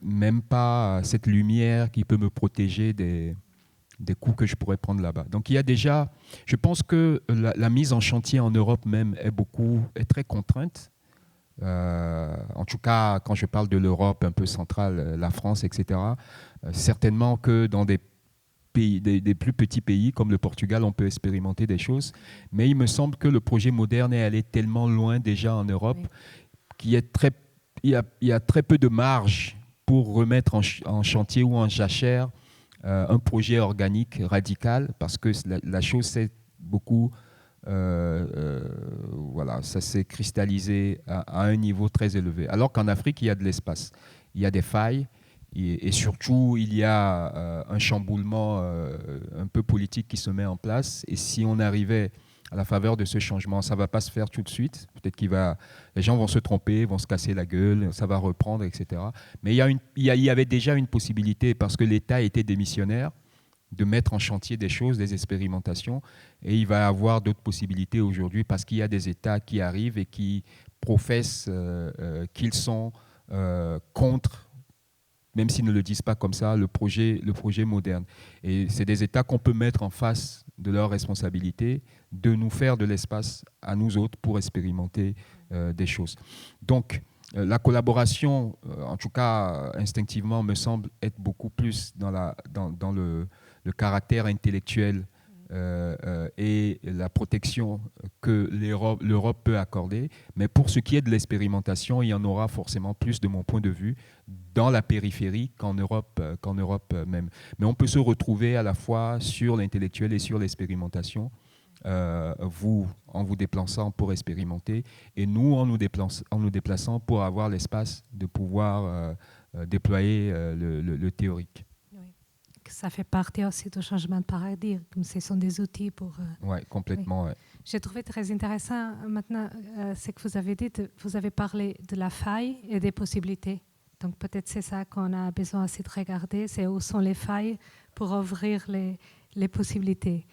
même pas cette lumière qui peut me protéger des coups que je pourrais prendre là-bas. Donc il y a déjà, je pense que la mise en chantier en Europe même est très contrainte. En tout cas, quand je parle de l'Europe un peu centrale, la France, etc., certainement que dans des plus petits pays comme le Portugal, on peut expérimenter des choses. Mais il me semble que le projet moderne est allé tellement loin déjà en Europe qu'il y a très peu de marge pour remettre en chantier ou en jachère un projet organique radical, parce que la chose s'est beaucoup... voilà, ça s'est cristallisé à un niveau très élevé. Alors qu'en Afrique, il y a de l'espace. Il y a des failles et surtout, il y a un chamboulement un peu politique qui se met en place. Et si on arrivait à la faveur de ce changement, ça ne va pas se faire tout de suite. Peut-être les gens vont se tromper, vont se casser la gueule, ça va reprendre, etc. Mais il y avait déjà une possibilité, parce que l'État était démissionnaire, de mettre en chantier des choses, des expérimentations. Et il va y avoir d'autres possibilités aujourd'hui, parce qu'il y a des États qui arrivent et qui professent qu'ils sont contre, même s'ils ne le disent pas comme ça, le projet moderne. Et c'est des États qu'on peut mettre en face de leurs responsabilités, de nous faire de l'espace à nous autres pour expérimenter des choses. Donc, La collaboration, en tout cas instinctivement, me semble être beaucoup plus dans le caractère intellectuel et la protection que l'Europe peut accorder. Mais pour ce qui est de l'expérimentation, il y en aura forcément plus, de mon point de vue, dans la périphérie qu'en Europe même. Mais on peut se retrouver à la fois sur l'intellectuel et sur l'expérimentation. Vous en vous déplaçant pour expérimenter et nous en nous déplaçant pour avoir l'espace de pouvoir déployer le théorique. Oui. Ça fait partie aussi du changement de paradigme, comme ce sont des outils pour... Oui, complètement. Oui. Ouais. J'ai trouvé très intéressant maintenant ce que vous avez dit, vous avez parlé de la faille et des possibilités. Donc peut-être c'est ça qu'on a besoin aussi de regarder, c'est où sont les failles pour ouvrir les possibilités.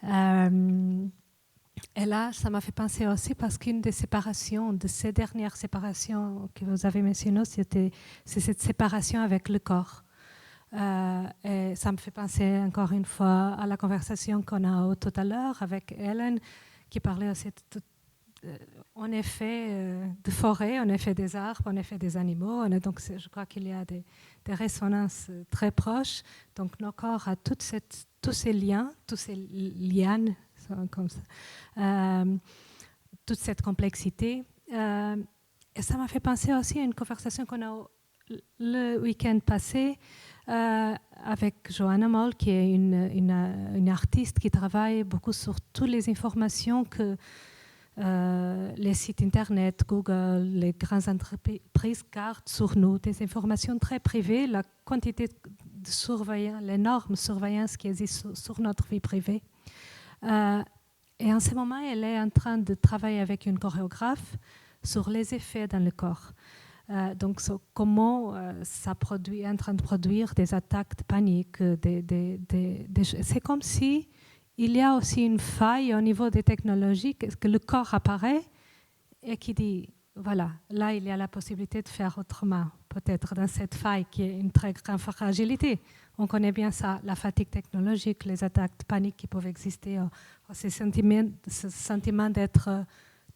Et là, ça m'a fait penser aussi parce qu'une des séparations, de ces dernières séparations que vous avez mentionnées, c'est cette séparation avec le corps. Et ça me fait penser encore une fois à la conversation qu'on a eu tout à l'heure avec Hélène, qui parlait aussi en effet de forêt, en effet des arbres, en effet des animaux. Donc je crois qu'il y a des résonances très proches. Donc nos corps ont tous ces liens, tous ces lianes, comme ça, toute cette complexité. Et ça m'a fait penser aussi à une conversation qu'on a eu le week-end passé avec Johanna Moll, qui est une artiste qui travaille beaucoup sur toutes les informations que les sites internet, Google, les grandes entreprises gardent sur nous, des informations très privées, la quantité de surveillance, l'énorme surveillance qui existe sur notre vie privée. Et en ce moment, elle est en train de travailler avec une chorégraphe sur les effets dans le corps. Donc, comment ça est en train de produire des attaques de panique. C'est comme si il y a aussi une faille au niveau des technologies, que le corps apparaît et qui dit, voilà, là, il y a la possibilité de faire autrement, peut-être dans cette faille qui est une très grande fragilité. On connaît bien ça, la fatigue technologique, les attaques de panique qui peuvent exister, ce sentiment d'être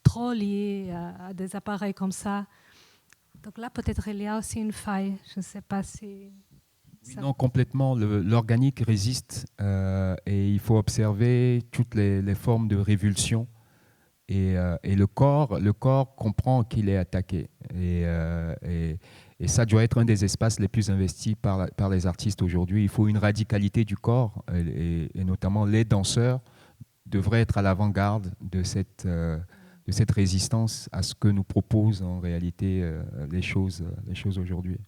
trop lié à des appareils comme ça. Donc là, peut-être il y a aussi une faille. Je ne sais pas si... Oui, non, complètement. L'organique résiste et il faut observer toutes les formes de révulsion. Et le corps comprend qu'il est attaqué. Et ça doit être un des espaces les plus investis par les artistes aujourd'hui. Il faut une radicalité du corps, et notamment les danseurs devraient être à l'avant-garde de cette résistance à ce que nous proposent en réalité les choses aujourd'hui.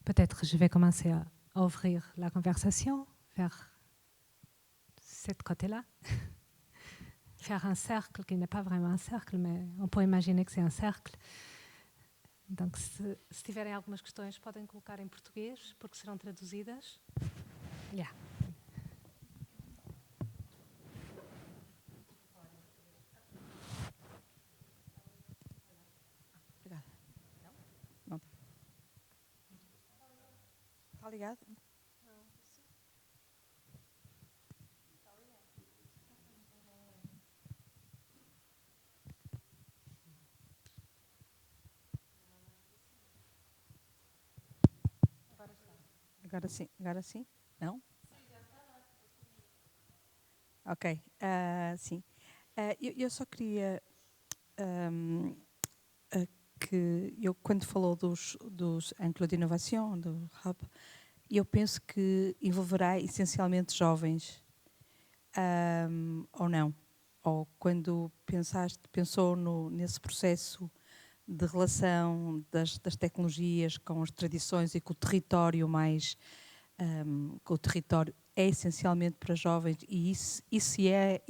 Peut-être je vais commencer à ouvrir la conversation vers ce côté-là. Faire un cercle qui n'est pas vraiment un cercle, mais on peut imaginer que c'est un cercle. Donc, se tiverem algumas questões, podem colocar em português, porque serão traduzidas. Yeah. Obrigada. Não? Está ligado? Agora sim? Não? Ok, sim. Eu só queria que eu, quando falou dos Âncora de Inovação, do Hub, eu penso que envolverá essencialmente jovens, ou não? Ou quando pensou nesse processo de relação das tecnologias com as tradições e com o território mais... com o território é essencialmente para jovens e isso é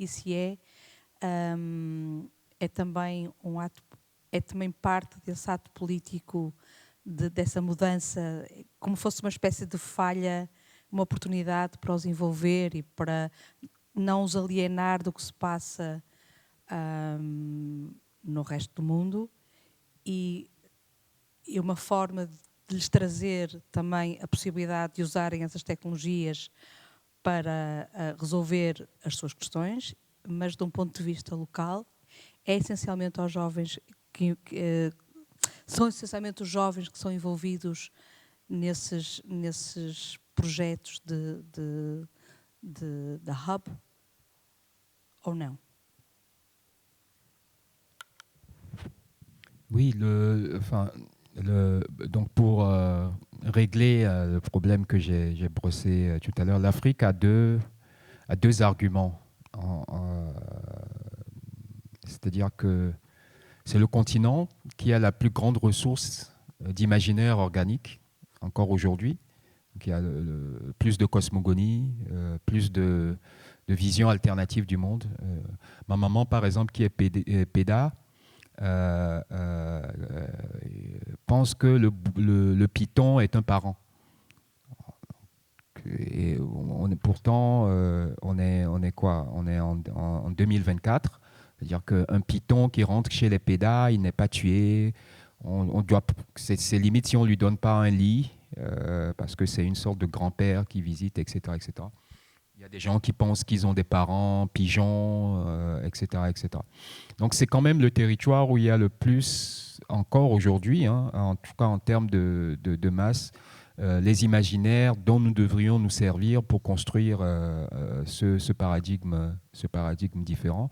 também um ato, é também parte desse ato político, dessa mudança, como fosse uma espécie de falha, uma oportunidade para os envolver e para não os alienar do que se passa no resto do mundo e uma forma de lhes trazer também a possibilidade de usarem essas tecnologias para resolver as suas questões, mas de um ponto de vista local, é essencialmente aos jovens são essencialmente os jovens que são envolvidos nesses projetos da Hub, ou non? Oui, donc pour régler le problème que j'ai brossé tout à l'heure, l'Afrique a deux arguments. C'est-à-dire que c'est le continent qui a la plus grande ressource d'imaginaire organique encore aujourd'hui. Il y a plus de cosmogonie, plus de vision alternative du monde. Ma maman, par exemple, qui est PEDA, pense que le python est un parent. Et pourtant, on est quoi? On est en 2024. C'est-à-dire qu'un python qui rentre chez les PEDA, il n'est pas tué. C'est limite si on ne lui donne pas un lit, parce que c'est une sorte de grand-père qui visite, etc., etc. Il y a des gens qui pensent qu'ils ont des parents pigeons, etc., etc. Donc c'est quand même le territoire où il y a le plus, encore aujourd'hui, hein, en tout cas en termes de masse, les imaginaires dont nous devrions nous servir pour construire ce paradigme différent.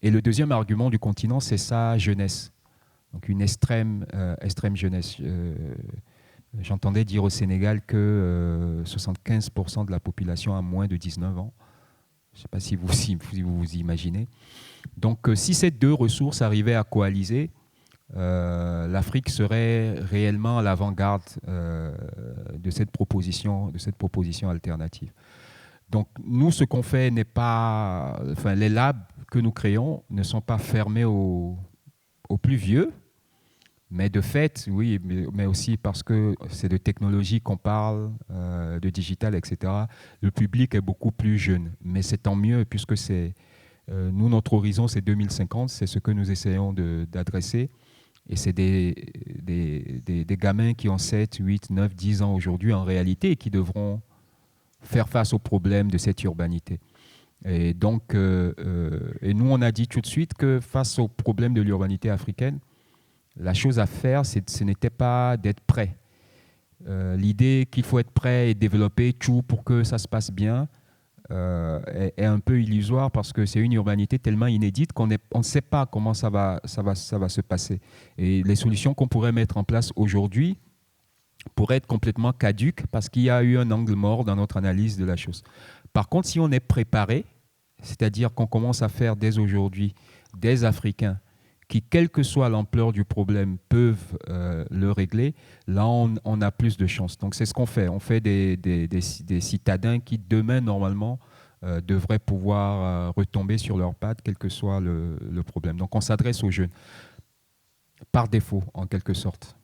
Et le deuxième argument du continent, c'est sa jeunesse. Donc une extrême jeunesse. J'entendais dire au Sénégal que 75% de la population a moins de 19 ans. Je ne sais pas si vous imaginez. Donc si ces deux ressources arrivaient à coaliser, l'Afrique serait réellement à l'avant-garde de cette proposition alternative. Donc nous, ce qu'on fait n'est pas... Enfin, les labs que nous créons ne sont pas fermés aux plus vieux, mais de fait, oui, mais aussi parce que c'est de technologie qu'on parle, de digital, etc. Le public est beaucoup plus jeune, mais c'est tant mieux puisque nous, notre horizon, c'est 2050, c'est ce que nous essayons d'adresser. Et c'est des gamins qui ont 7, 8, 9, 10 ans aujourd'hui en réalité et qui devront faire face aux problèmes de cette urbanité. Et donc, et nous, on a dit tout de suite que face aux problèmes de l'urbanité africaine, la chose à faire, ce n'était pas d'être prêt. L'idée qu'il faut être prêt et développer tout pour que ça se passe bien est un peu illusoire parce que c'est une urbanité tellement inédite qu'on ne sait pas comment ça va se passer. Et les solutions qu'on pourrait mettre en place aujourd'hui pourraient être complètement caduques parce qu'il y a eu un angle mort dans notre analyse de la chose. Par contre, si on est préparé, c'est-à-dire qu'on commence à faire dès aujourd'hui des Africains qui, quelle que soit l'ampleur du problème, peuvent le régler, là, on a plus de chances. Donc, c'est ce qu'on fait. On fait des citadins qui, demain, normalement, devraient pouvoir retomber sur leurs pattes, quel que soit le problème. Donc, on s'adresse aux jeunes, par défaut, en quelque sorte.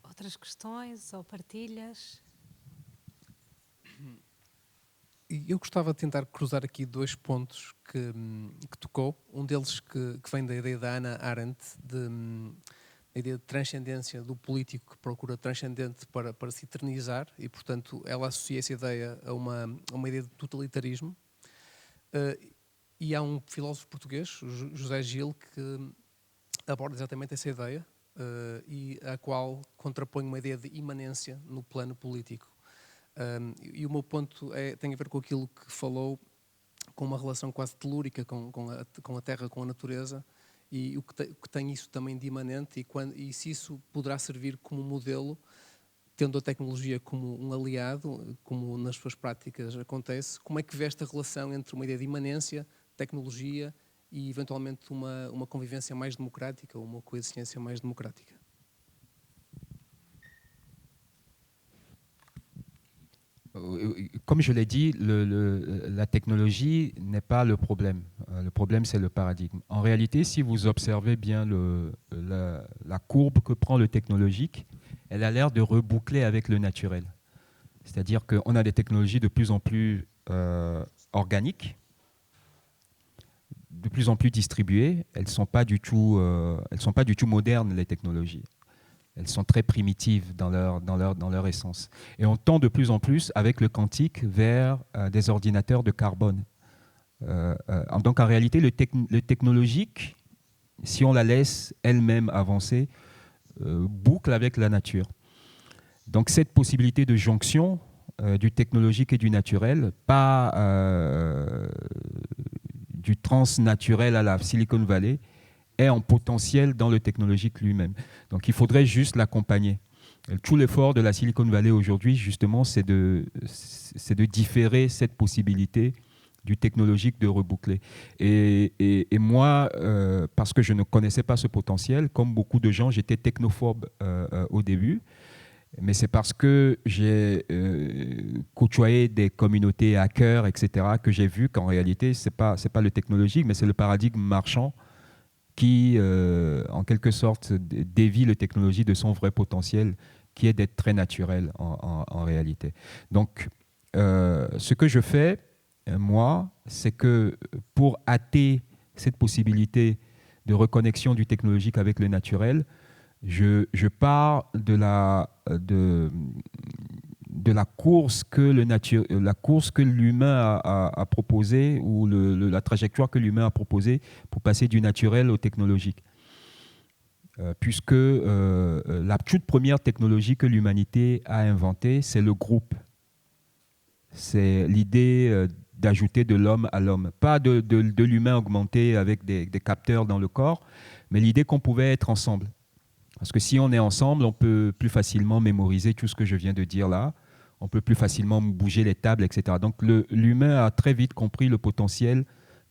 Outras questões ou partilhas? Eu gostava de tentar cruzar aqui dois pontos que tocou. Um deles que vem da ideia da Hannah Arendt, a ideia de transcendência do político que procura transcendente para se eternizar e, portanto, ela associa essa ideia a uma ideia de totalitarismo. E há um filósofo português, José Gil, que aborda exatamente essa ideia e a qual contrapõe uma ideia de imanência no plano político. E o meu ponto tem a ver com aquilo que falou, com uma relação quase telúrica com a terra, com a natureza, e o que tem isso também de imanente, e se isso poderá servir como modelo, tendo a tecnologia como um aliado, como nas suas práticas acontece, como é que vê esta relação entre uma ideia de imanência, tecnologia e eventualmente uma convivência mais democrática, ou uma coexistência mais democrática? Comme je l'ai dit, la technologie n'est pas le problème. Le problème, c'est le paradigme. En réalité, si vous observez bien la courbe que prend le technologique, elle a l'air de reboucler avec le naturel. C'est-à-dire qu'on a des technologies de plus en plus organiques, de plus en plus distribuées. Elles ne sont pas du tout modernes, les technologies. Elles sont très primitives dans leur essence. Et on tend de plus en plus, avec le quantique, vers des ordinateurs de carbone. Donc en réalité, le technologique, si on la laisse elle-même avancer, boucle avec la nature. Donc cette possibilité de jonction du technologique et du naturel, pas du transnaturel à la Silicon Valley, est en potentiel dans le technologique lui-même. Donc il faudrait juste l'accompagner. Tout l'effort de la Silicon Valley aujourd'hui, justement, c'est de différer cette possibilité du technologique de reboucler. Et moi, parce que je ne connaissais pas ce potentiel, comme beaucoup de gens, j'étais technophobe au début, mais c'est parce que j'ai côtoyé des communautés hackers, etc., que j'ai vu qu'en réalité, c'est pas le technologique, mais c'est le paradigme marchand qui, en quelque sorte, dévie la technologie de son vrai potentiel, qui est d'être très naturel en réalité. Donc, ce que je fais, moi, c'est que pour hâter cette possibilité de reconnexion du technologique avec le naturel, je pars de la course que l'humain a proposée, ou la trajectoire que l'humain a proposée pour passer du naturel au technologique. Puisque la toute première technologie que l'humanité a inventée, c'est le groupe. C'est l'idée d'ajouter de l'homme à l'homme. Pas de l'humain augmenté avec des capteurs dans le corps, mais l'idée qu'on pouvait être ensemble. Parce que si on est ensemble, on peut plus facilement mémoriser tout ce que je viens de dire là. On peut plus facilement bouger les tables, etc. Donc l'humain a très vite compris le potentiel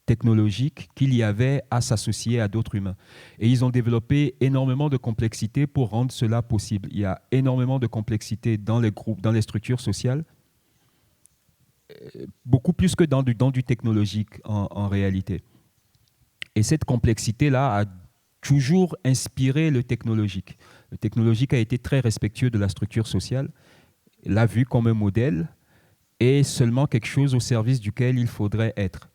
technologique qu'il y avait à s'associer à d'autres humains. Et ils ont développé énormément de complexité pour rendre cela possible. Il y a énormément de complexité dans les groupes, dans les structures sociales, beaucoup plus que dans du technologique en réalité. Et cette complexité-là a toujours inspiré le technologique. Le technologique a été très respectueux de la structure sociale, l'a vu comme un modèle et seulement quelque chose au service duquel il faudrait être.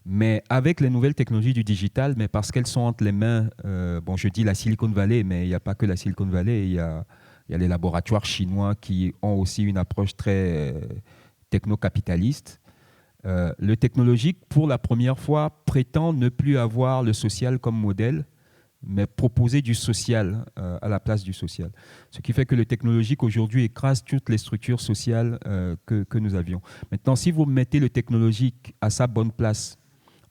Mais avec les nouvelles technologies du digital, mais parce qu'elles sont entre les mains, je dis la Silicon Valley, mais il n'y a pas que la Silicon Valley, il y a les laboratoires chinois qui ont aussi une approche très techno-capitaliste. Le technologique, pour la première fois, prétend ne plus avoir le social comme modèle, mais proposer du social à la place du social. Ce qui fait que le technologique aujourd'hui écrase toutes les structures sociales que nous avions. Maintenant, si vous mettez le technologique à sa bonne place,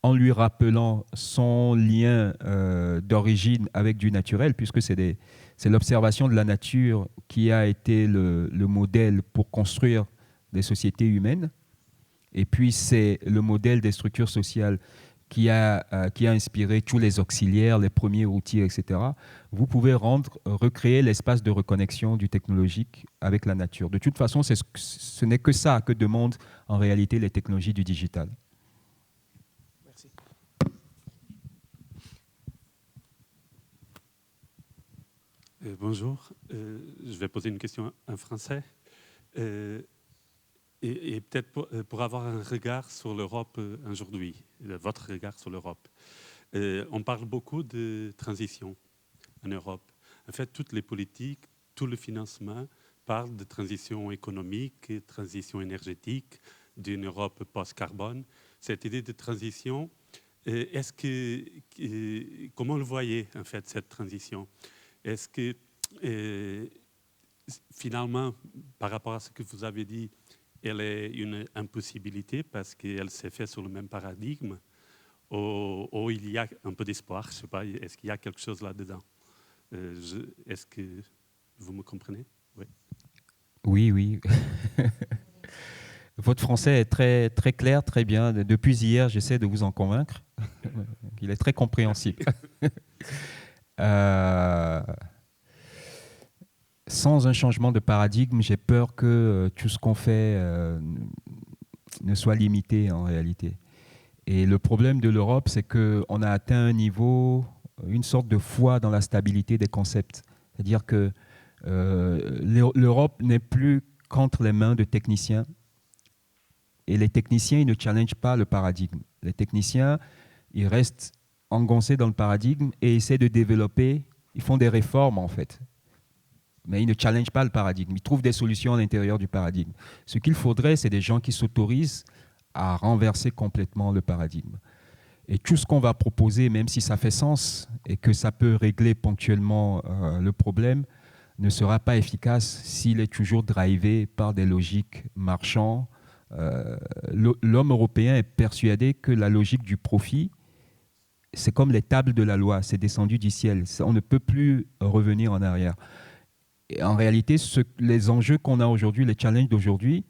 en lui rappelant son lien d'origine avec du naturel, puisque c'est l'observation de la nature qui a été le modèle pour construire des sociétés humaines, et puis c'est le modèle des structures sociales qui a inspiré tous les auxiliaires, les premiers outils, etc. Vous pouvez recréer l'espace de reconnexion du technologique avec la nature. De toute façon, ce n'est que ça que demandent en réalité les technologies du digital. Merci. Bonjour, je vais poser une question en français. Et peut-être pour avoir un regard sur l'Europe aujourd'hui, votre regard sur l'Europe. On parle beaucoup de transition en Europe. En fait, toutes les politiques, tout le financement parlent de transition économique, transition énergétique, d'une Europe post-carbone. Cette idée de transition, comment le voyez en fait cette transition? Est-ce que finalement, par rapport à ce que vous avez dit, elle est une impossibilité parce qu'elle s'est faite sur le même paradigme, ou il y a un peu d'espoir, je ne sais pas, est-ce qu'il y a quelque chose là-dedans? Est-ce que vous me comprenez? Oui. Oui. Votre français est très, très clair, très bien. Depuis hier, j'essaie de vous en convaincre. Il est très compréhensible. Sans un changement de paradigme, j'ai peur que tout ce qu'on fait ne soit limité en réalité. Et le problème de l'Europe, c'est qu'on a atteint un niveau, une sorte de foi dans la stabilité des concepts. C'est-à-dire que l'Europe n'est plus qu'entre les mains de techniciens. Et les techniciens, ils ne challengent pas le paradigme. Les techniciens, ils restent engoncés dans le paradigme et essaient de développer, ils font des réformes en fait. Mais ils ne challengent pas le paradigme. Ils trouvent des solutions à l'intérieur du paradigme. Ce qu'il faudrait, c'est des gens qui s'autorisent à renverser complètement le paradigme. Et tout ce qu'on va proposer, même si ça fait sens et que ça peut régler ponctuellement le problème, ne sera pas efficace s'il est toujours drivé par des logiques marchands. L'homme européen est persuadé que la logique du profit, c'est comme les tables de la loi, c'est descendu du ciel. On ne peut plus revenir en arrière. Et en réalité, les enjeux qu'on a aujourd'hui, les challenges d'aujourd'hui,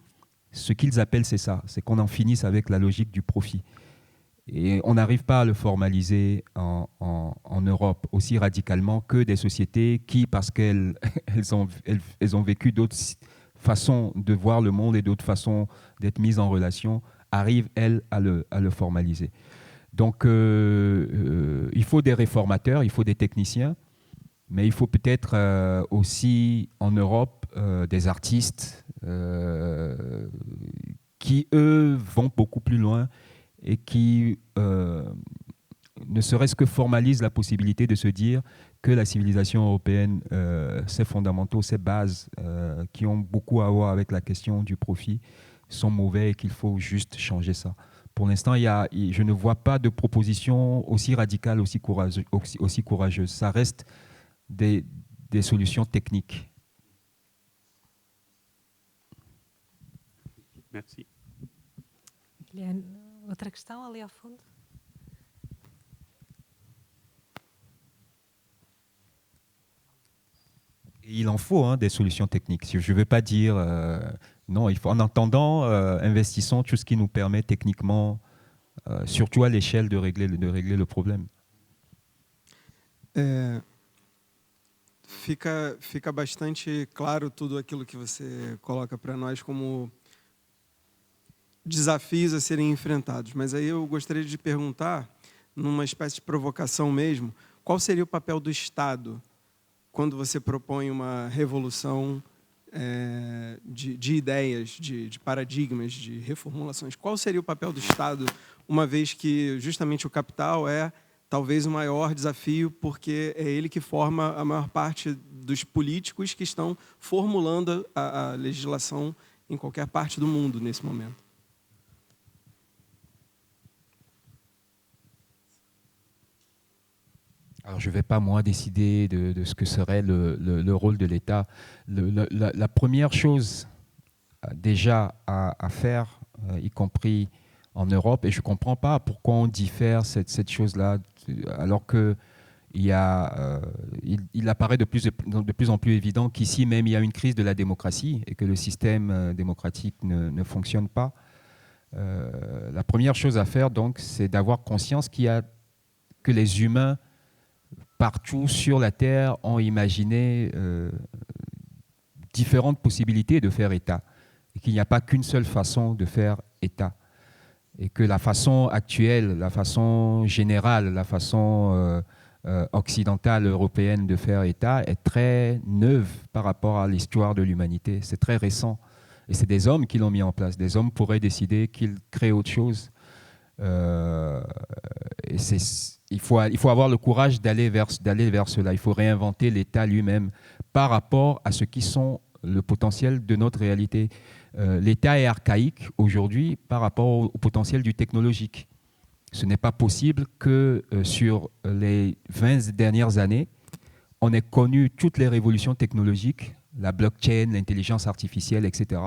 ce qu'ils appellent, c'est ça, c'est qu'on en finisse avec la logique du profit. Et on n'arrive pas à le formaliser en Europe aussi radicalement que des sociétés qui, parce qu'elles ont vécu d'autres façons de voir le monde et d'autres façons d'être mises en relation, arrivent, elles, à le formaliser. Donc, il faut des réformateurs, il faut des techniciens, mais il faut peut-être aussi en Europe des artistes qui, eux, vont beaucoup plus loin et qui, ne serait-ce que formalisent la possibilité de se dire que la civilisation européenne, ses fondamentaux, ses bases, qui ont beaucoup à voir avec la question du profit, sont mauvais et qu'il faut juste changer ça. Pour l'instant, je ne vois pas de proposition aussi radicale, aussi courageuse. Ça reste des solutions techniques. Merci. Il y a une autre question, ali ao fundo. Il en faut des solutions techniques. Je ne veux pas dire non, il faut, en attendant, investissons tout ce qui nous permet techniquement, surtout à l'échelle, de régler le problème. Fica bastante claro tudo aquilo que você coloca para nós como desafios a serem enfrentados. Mas aí eu gostaria de perguntar, numa espécie de provocação mesmo, qual seria o papel do Estado quando você propõe uma revolução de ideias, de paradigmas, de reformulações? Qual seria o papel do Estado, uma vez que justamente o capital é talvez o maior desafio, porque é ele que forma a maior parte dos políticos que estão formulando a legislação em qualquer parte do mundo nesse momento? Alors, je ne vais pas, moi, décider de ce que serait le rôle de l'État. La première chose déjà à faire, y compris en Europe, et je ne comprends pas pourquoi on diffère cette chose-là, alors qu'il apparaît de plus en plus évident qu'ici même, il y a une crise de la démocratie et que le système démocratique ne fonctionne pas. La première chose à faire, donc, c'est d'avoir conscience que les humains partout sur la Terre ont imaginé différentes possibilités de faire État et qu'il n'y a pas qu'une seule façon de faire État et que la façon actuelle, la façon générale, la façon occidentale européenne de faire État est très neuve par rapport à l'histoire de l'humanité. C'est très récent et c'est des hommes qui l'ont mis en place. Des hommes pourraient décider qu'ils créent autre chose. Et il faut avoir le courage d'aller vers cela. Il faut réinventer l'État lui-même par rapport à ce qui sont le potentiel de notre réalité. L'État est archaïque aujourd'hui par rapport au potentiel du technologique. Ce n'est pas possible que sur les 20 dernières années, on ait connu toutes les révolutions technologiques, la blockchain, l'intelligence artificielle, etc.,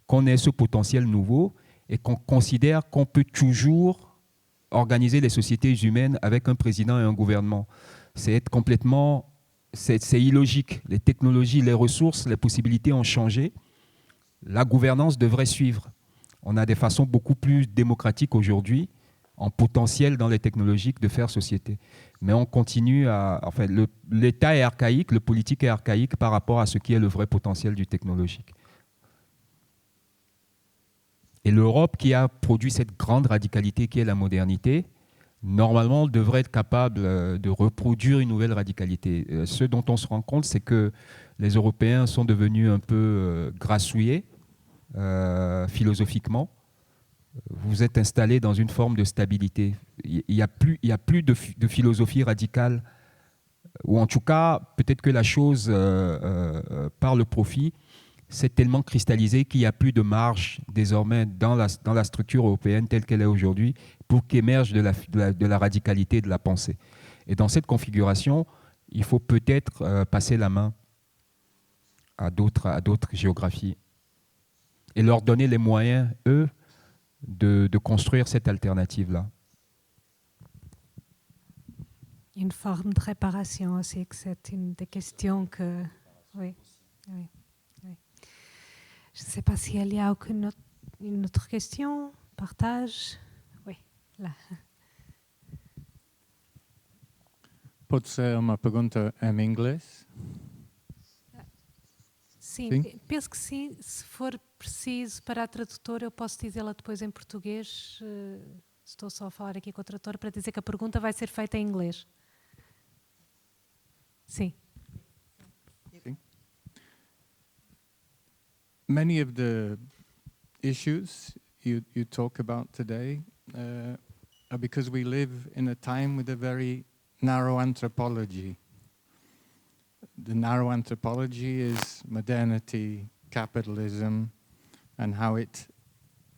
qu'on ait ce potentiel nouveau et qu'on considère qu'on peut toujours organiser les sociétés humaines avec un président et un gouvernement. C'est illogique. Les technologies, les ressources, les possibilités ont changé. La gouvernance devrait suivre. On a des façons beaucoup plus démocratiques aujourd'hui, en potentiel dans les technologies, de faire société. Mais on continue Enfin, l'État est archaïque, le politique est archaïque par rapport à ce qui est le vrai potentiel du technologique. Et l'Europe, qui a produit cette grande radicalité qui est la modernité, normalement devrait être capable de reproduire une nouvelle radicalité. Ce dont on se rend compte, c'est que les Européens sont devenus un peu grassouillés philosophiquement. Vous êtes installés dans une forme de stabilité. Il n'y a plus de philosophie radicale, ou en tout cas, peut-être que la chose par le profit s'est tellement cristallisé qu'il n'y a plus de marge désormais dans la structure européenne telle qu'elle est aujourd'hui pour qu'émerge de la radicalité de la pensée. Et dans cette configuration, il faut peut-être passer la main à d'autres géographies et leur donner les moyens, eux, de construire cette alternative-là. Une forme de réparation aussi, que c'est une des questions que... Oui, oui, oui. Je ne sais pas s'il y a une autre question, partage. Oui, lá. Pode ser uma pergunta em inglês? Sim, Sim? penso que sim. Se for preciso para a tradutora, eu posso dizê-la depois em português. Estou só a falar aqui com a tradutora para dizer que a pergunta vai ser feita em inglês. Sim. Sim. Many of the issues you talk about today are because we live in a time with a very narrow anthropology. The narrow anthropology is modernity, capitalism, and how it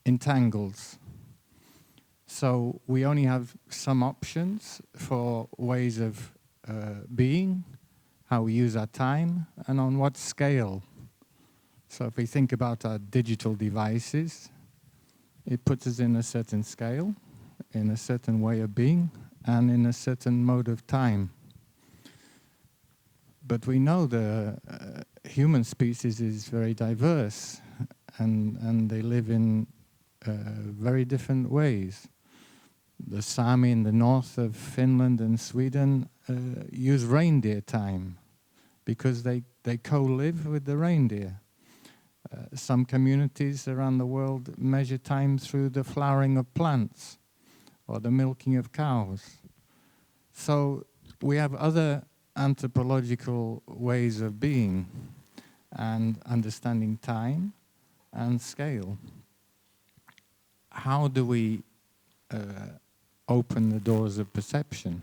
entangles. So we only have some options for ways of being, how we use our time, and on what scale. So if we think about our digital devices, it puts us in a certain scale, in a certain way of being, and in a certain mode of time. But we know the human species is very diverse, and they live in very different ways. The Sami in the north of Finland and Sweden use reindeer time because they co-live with the reindeer. Some communities around the world measure time through the flowering of plants or the milking of cows. So we have other anthropological ways of being and understanding time and scale. How do we open the doors of perception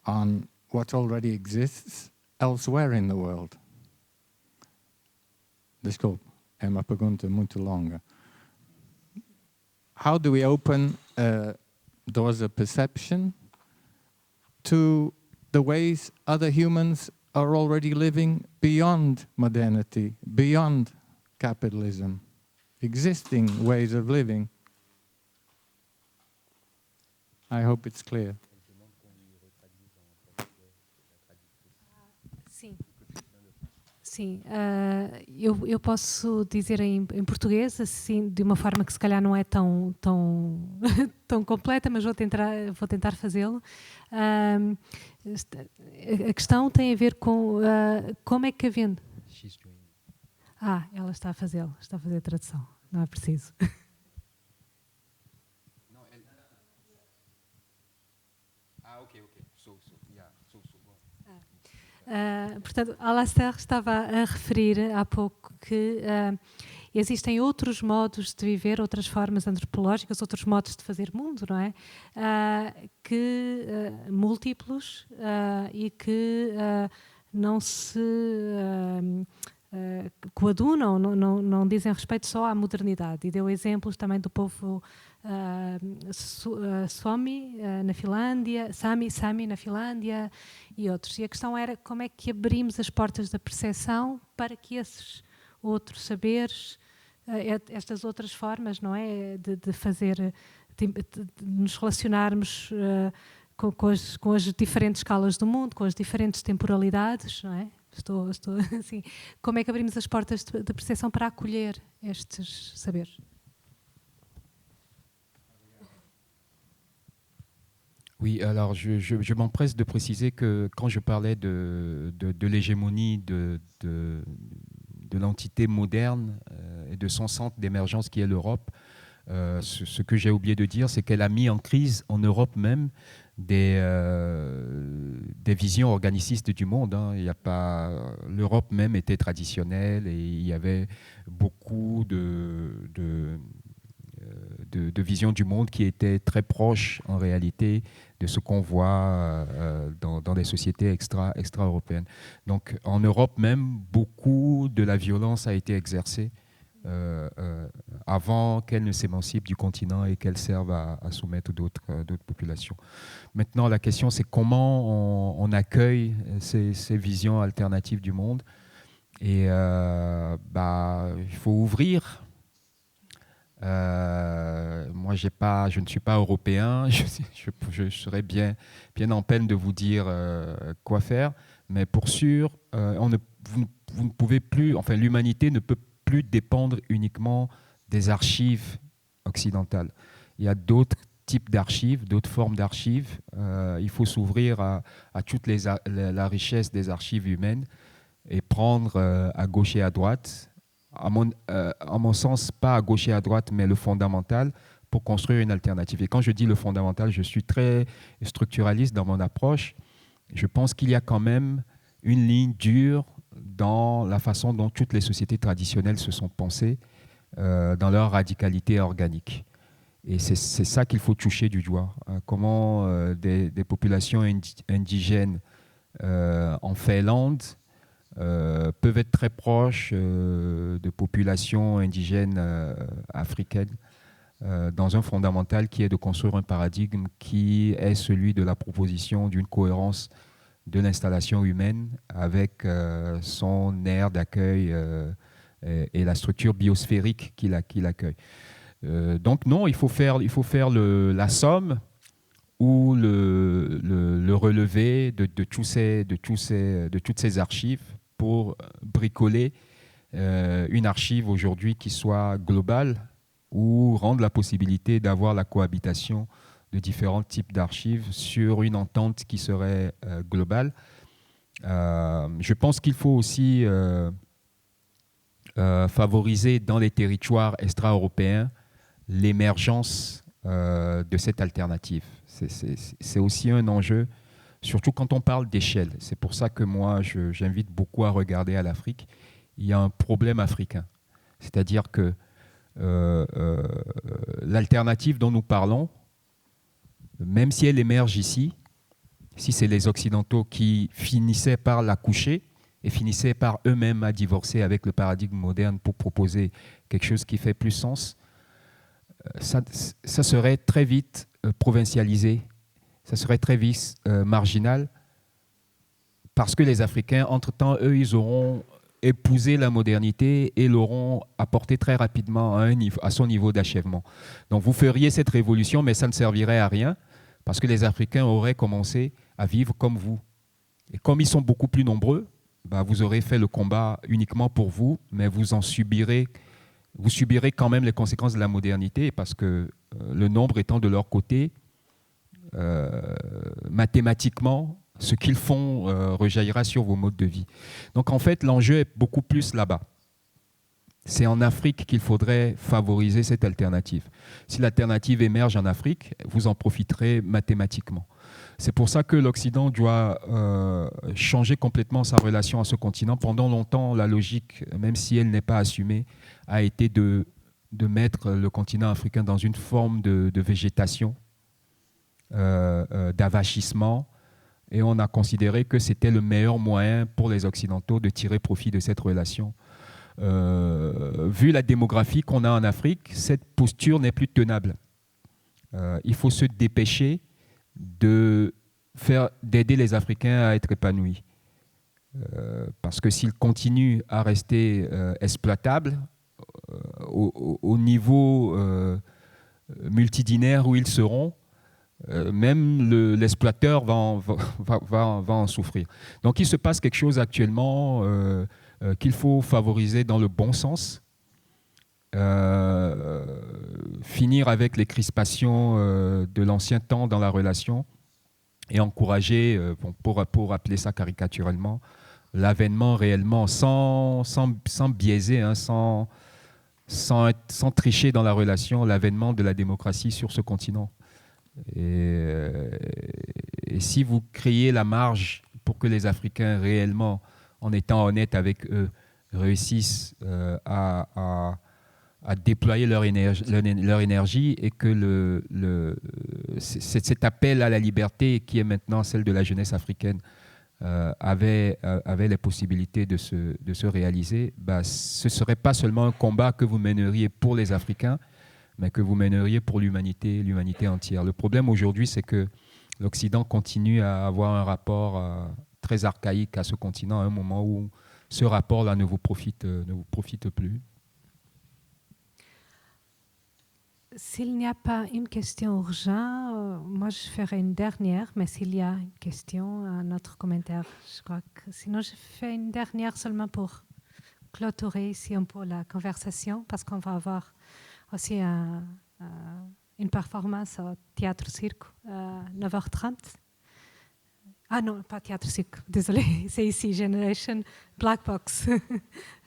on what already exists elsewhere in the world? Desculpe, é uma pergunta muito longa. How do we open doors of perception to the ways other humans are already living beyond modernity, beyond capitalism, existing ways of living? I hope it's clear. Sim. Sim, eu posso dizer em português, assim, de uma forma que se calhar não é tão completa, mas vou tentar fazê-lo. A questão tem a ver com como é que havendo... ela está a fazê-lo, está a fazer a tradução, não é preciso. Portanto, Alastair estava a referir há pouco que existem outros modos de viver, outras formas antropológicas, outros modos de fazer mundo, não é? Múltiplos e que não se coadunam, não dizem respeito só à modernidade. E deu exemplos também do povo Sami na Finlândia, Sami na Finlândia e outros. E a questão era como é que abrimos as portas da percepção para que esses outros saberes, estas outras formas, não é, de fazer, de nos relacionarmos com as diferentes escalas do mundo, com as diferentes temporalidades, não é? Estou assim. Como é que abrimos as portas da percepção para acolher estes saberes? Oui, alors je m'empresse de préciser que quand je parlais de l'hégémonie de l'entité moderne et de son centre d'émergence qui est l'Europe, ce que j'ai oublié de dire, c'est qu'elle a mis en crise en Europe même des visions organicistes du monde. Hein. Il y a pas, l'Europe même était traditionnelle et il y avait beaucoup de vision du monde qui était très proche en réalité de ce qu'on voit dans des sociétés extra-européennes. Donc en Europe même, beaucoup de la violence a été exercée avant qu'elle ne s'émancipe du continent et qu'elle serve à soumettre d'autres populations. Maintenant, la question, c'est comment on accueille ces visions alternatives du monde. Et il faut ouvrir. Moi, je ne suis pas européen. Je serais bien en peine de vous dire quoi faire. Mais pour sûr, vous ne pouvez plus, enfin, l'humanité ne peut plus dépendre uniquement des archives occidentales. Il y a d'autres types d'archives, d'autres formes d'archives. Il faut s'ouvrir à toute la richesse des archives humaines et prendre à gauche et à droite, à mon sens, pas à gauche et à droite, mais le fondamental pour construire une alternative. Et quand je dis le fondamental, je suis très structuraliste dans mon approche. Je pense qu'il y a quand même une ligne dure dans la façon dont toutes les sociétés traditionnelles se sont pensées, dans leur radicalité organique. Et c'est ça qu'il faut toucher du doigt. Comment des populations indigènes en Finlande peuvent être très proches de populations indigènes africaines dans un fondamental qui est de construire un paradigme qui est celui de la proposition d'une cohérence de l'installation humaine avec son aire d'accueil et la structure biosphérique qui l'accueille. Donc non, il faut faire la somme ou le relevé de toutes ces archives pour bricoler une archive aujourd'hui qui soit globale ou rendre la possibilité d'avoir la cohabitation de différents types d'archives sur une entente qui serait globale. Je pense qu'il faut aussi favoriser dans les territoires extra-européens l'émergence de cette alternative. C'est aussi un enjeu, surtout quand on parle d'échelle. C'est pour ça que moi, j'invite beaucoup à regarder à l'Afrique. Il y a un problème africain. C'est-à-dire que l'alternative dont nous parlons, même si elle émerge ici, si c'est les Occidentaux qui finissaient par la coucher et finissaient par eux-mêmes à divorcer avec le paradigme moderne pour proposer quelque chose qui fait plus sens, ça serait très vite provincialisé, ça serait très vite marginal, parce que les Africains, entre-temps, eux, ils auront épousé la modernité et l'auront apporté très rapidement à son niveau d'achèvement. Donc vous feriez cette révolution, mais ça ne servirait à rien, parce que les Africains auraient commencé à vivre comme vous. Et comme ils sont beaucoup plus nombreux, vous aurez fait le combat uniquement pour vous, mais vous subirez quand même les conséquences de la modernité, parce que le nombre étant de leur côté, mathématiquement, ce qu'ils font rejaillira sur vos modes de vie. Donc en fait, l'enjeu est beaucoup plus là-bas. C'est en Afrique qu'il faudrait favoriser cette alternative. Si l'alternative émerge en Afrique, vous en profiterez mathématiquement. C'est pour ça que l'Occident doit changer complètement sa relation à ce continent. Pendant longtemps, la logique, même si elle n'est pas assumée, a été de mettre le continent africain dans une forme de végétation, d'avachissement, et on a considéré que c'était le meilleur moyen pour les Occidentaux de tirer profit de cette relation. Vu la démographie qu'on a en Afrique, cette posture n'est plus tenable. Il faut se dépêcher d'aider les Africains à être épanouis. Parce que s'ils continuent à rester exploitables au niveau multidinaire où ils seront, même l'exploiteur va en souffrir. Donc il se passe quelque chose actuellement qu'il faut favoriser dans le bon sens, finir avec les crispations de l'ancien temps dans la relation et encourager, pour appeler ça caricaturalement, l'avènement réellement, sans biaiser, sans tricher dans la relation, l'avènement de la démocratie sur ce continent. Et si vous créez la marge pour que les Africains réellement, en étant honnêtes avec eux, réussissent à à déployer leur énergie et que cet appel à la liberté qui est maintenant celle de la jeunesse africaine avait les possibilités de se réaliser, ce ne serait pas seulement un combat que vous mèneriez pour les Africains, mais que vous mèneriez pour l'humanité entière. Le problème aujourd'hui, c'est que l'Occident continue à avoir un rapport très archaïque à ce continent à un moment où ce rapport-là ne vous profite plus. S'il n'y a pas une question urgente, moi je ferai une dernière, mais s'il y a une question, un autre commentaire, je crois que sinon je fais une dernière seulement pour clôturer ici un peu la conversation, parce qu'on va avoir aussi une performance au Théâtre Cirque à 9h30. Ah non, pas Théâtre Cirque, désolé, c'est ici, Generation Black Box,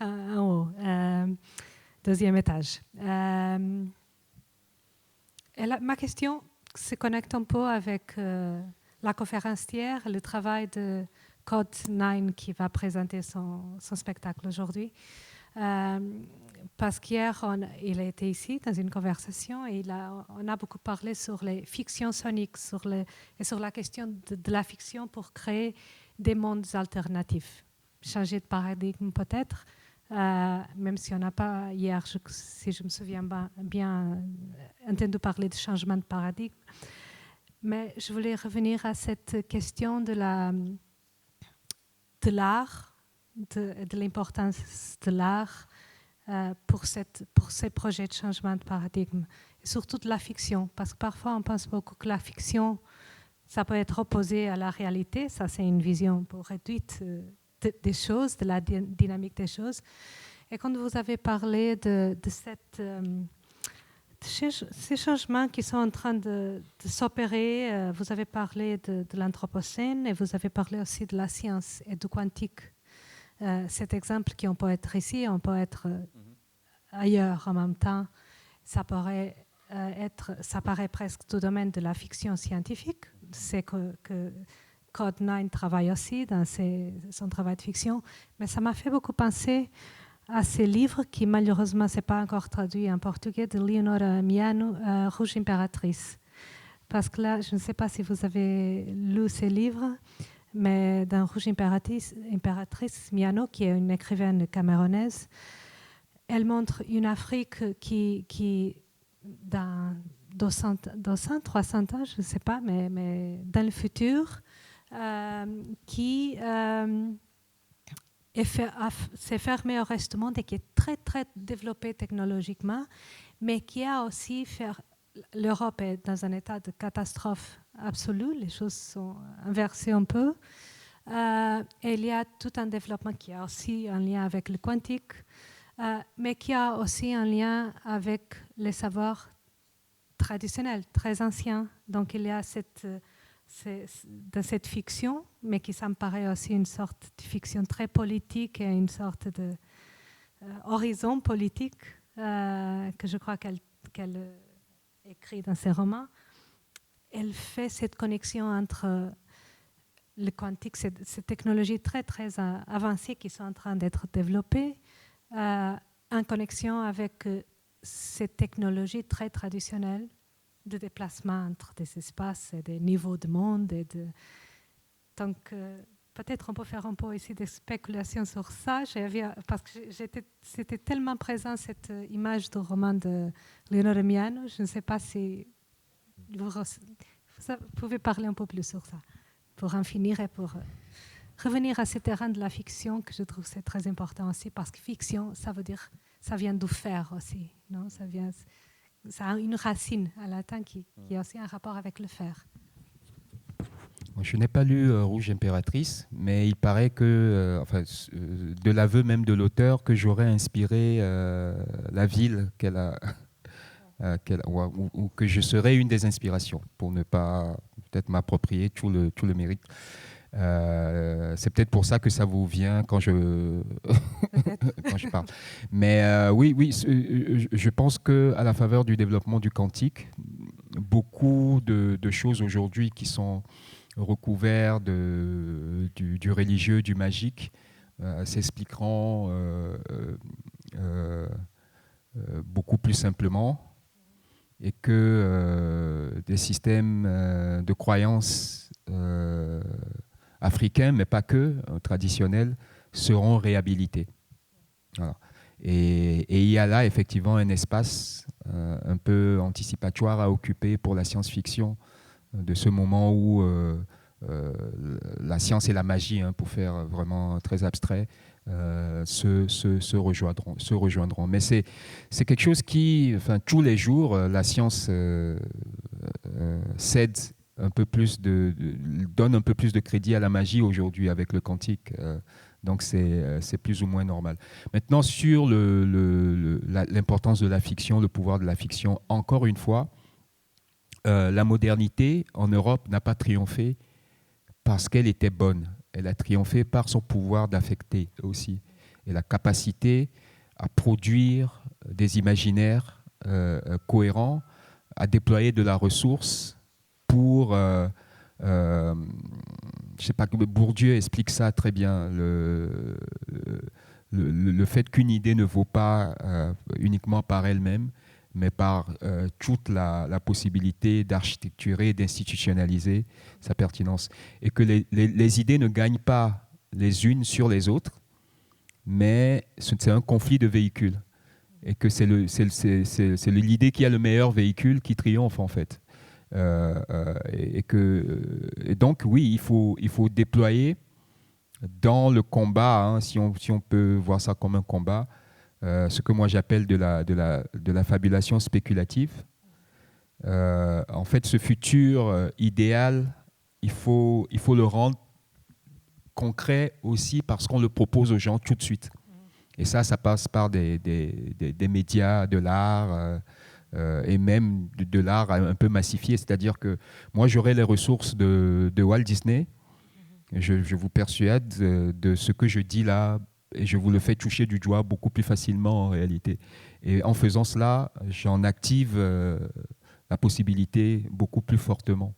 en haut, deuxième étage. Ma question se connecte un peu avec la conférence d'hier, le travail de Code 9 qui va présenter son spectacle aujourd'hui. Parce qu'hier, il a été ici dans une conversation et on a beaucoup parlé sur les fictions soniques et sur la question de la fiction pour créer des mondes alternatifs. Changer de paradigme peut-être, même si on n'a pas hier, si je me souviens bien, entendu parler de changement de paradigme. Mais je voulais revenir à cette question de l'art, de l'importance de l'art pour ces projets de changement de paradigme, et surtout de la fiction, parce que parfois on pense beaucoup que la fiction, ça peut être opposé à la réalité, ça c'est une vision pour réduite des choses, de la dynamique des choses. Et quand vous avez parlé de ces changements qui sont en train de s'opérer, vous avez parlé de l'anthropocène et vous avez parlé aussi de la science et du quantique. Cet exemple qui on peut être ici, on peut être ailleurs en même temps. Ça paraît presque du domaine de la fiction scientifique. C'est que Code 9 travaille aussi dans son travail de fiction. Mais ça m'a fait beaucoup penser à ce livre qui malheureusement n'est pas encore traduit en portugais de Leonora Miano, Rouge Impératrice. Parce que là, je ne sais pas si vous avez lu ce livre, mais dans Rouge Impératrice, Miano, qui est une écrivaine camerounaise, elle montre une Afrique qui dans 200, 300 ans, je ne sais pas, mais dans le futur, qui s'est fermée au reste du monde et qui est très, très développée technologiquement, mais qui a aussi fait... L'Europe est dans un état de catastrophe absolue, les choses sont inversées un peu. Et il y a tout un développement qui a aussi un lien avec le quantique, mais qui a aussi un lien avec les savoirs traditionnels, très anciens. Donc il y a dans cette fiction, mais qui ça me paraît aussi une sorte de fiction très politique et une sorte d'horizon politique que je crois qu'elle écrit dans ses romans. Elle fait cette connexion entre le quantique, ces technologies très, très avancées qui sont en train d'être développées, en connexion avec ces technologies très traditionnelles de déplacement entre des espaces et des niveaux de monde. Donc, peut-être on peut faire un peu ici des spéculations sur ça, parce que c'était tellement présent cette image du roman de Leonora Miano. Je ne sais pas si vous pouvez parler un peu plus sur ça, pour en finir et pour revenir à ce terrain de la fiction que je trouve c'est très important aussi, parce que fiction, ça veut dire, ça vient du faire aussi, non? Ça a une racine à latin qui a aussi un rapport avec le faire. Je n'ai pas lu Rouge Impératrice, mais il paraît que, de l'aveu même de l'auteur, que j'aurais inspiré la ville ou que je serais une des inspirations, pour ne pas peut-être m'approprier tout le mérite. C'est peut-être pour ça que ça vous vient quand je parle. Mais oui, je pense qu'à la faveur du développement du quantique, beaucoup de choses aujourd'hui qui sont recouvertes du religieux, du magique, s'expliqueront beaucoup plus simplement, et que des systèmes de croyances africains, mais pas que, traditionnels, seront réhabilités. Voilà. Et il y a là effectivement un espace un peu anticipatoire à occuper pour la science-fiction, de ce moment où la science et la magie, hein, pour faire vraiment très abstrait, se rejoindront. Mais c'est quelque chose qui, enfin, tous les jours, la science cède un peu plus donne un peu plus de crédit à la magie aujourd'hui avec le quantique. Donc c'est plus ou moins normal. Maintenant, sur l'importance de la fiction, le pouvoir de la fiction, encore une fois, la modernité en Europe n'a pas triomphé parce qu'elle était bonne. Elle a triomphé par son pouvoir d'affecter aussi. Et la capacité à produire des imaginaires cohérents, à déployer de la ressource pour... je ne sais pas, Bourdieu explique ça très bien. Le fait qu'une idée ne vaut pas uniquement par elle-même, mais par toute la possibilité d'architecturer, d'institutionnaliser sa pertinence. Et que les idées ne gagnent pas les unes sur les autres, mais c'est un conflit de véhicules. Et que c'est l'idée qui a le meilleur véhicule qui triomphe, en fait. Et donc, oui, il faut déployer dans le combat, hein, si on peut voir ça comme un combat, ce que moi j'appelle de la fabulation spéculative. En fait, ce futur idéal, il faut le rendre concret aussi parce qu'on le propose aux gens tout de suite. Et ça passe par des médias, de l'art, et même de l'art un peu massifié. C'est-à-dire que moi, j'aurai les ressources de Walt Disney. Je vous persuade de ce que je dis là, et je vous le fais toucher du doigt beaucoup plus facilement en réalité. Et en faisant cela, j'en active la possibilité beaucoup plus fortement.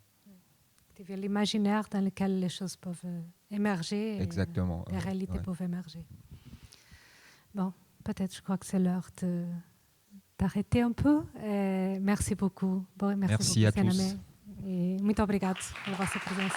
L'imaginaire dans lequel les choses peuvent émerger. Exactement. Les réalités peuvent émerger. Bon, peut-être, je crois que c'est l'heure d'arrêter un peu. Merci beaucoup. Bon, merci beaucoup, à tous. E muito obrigado pela vossa presença.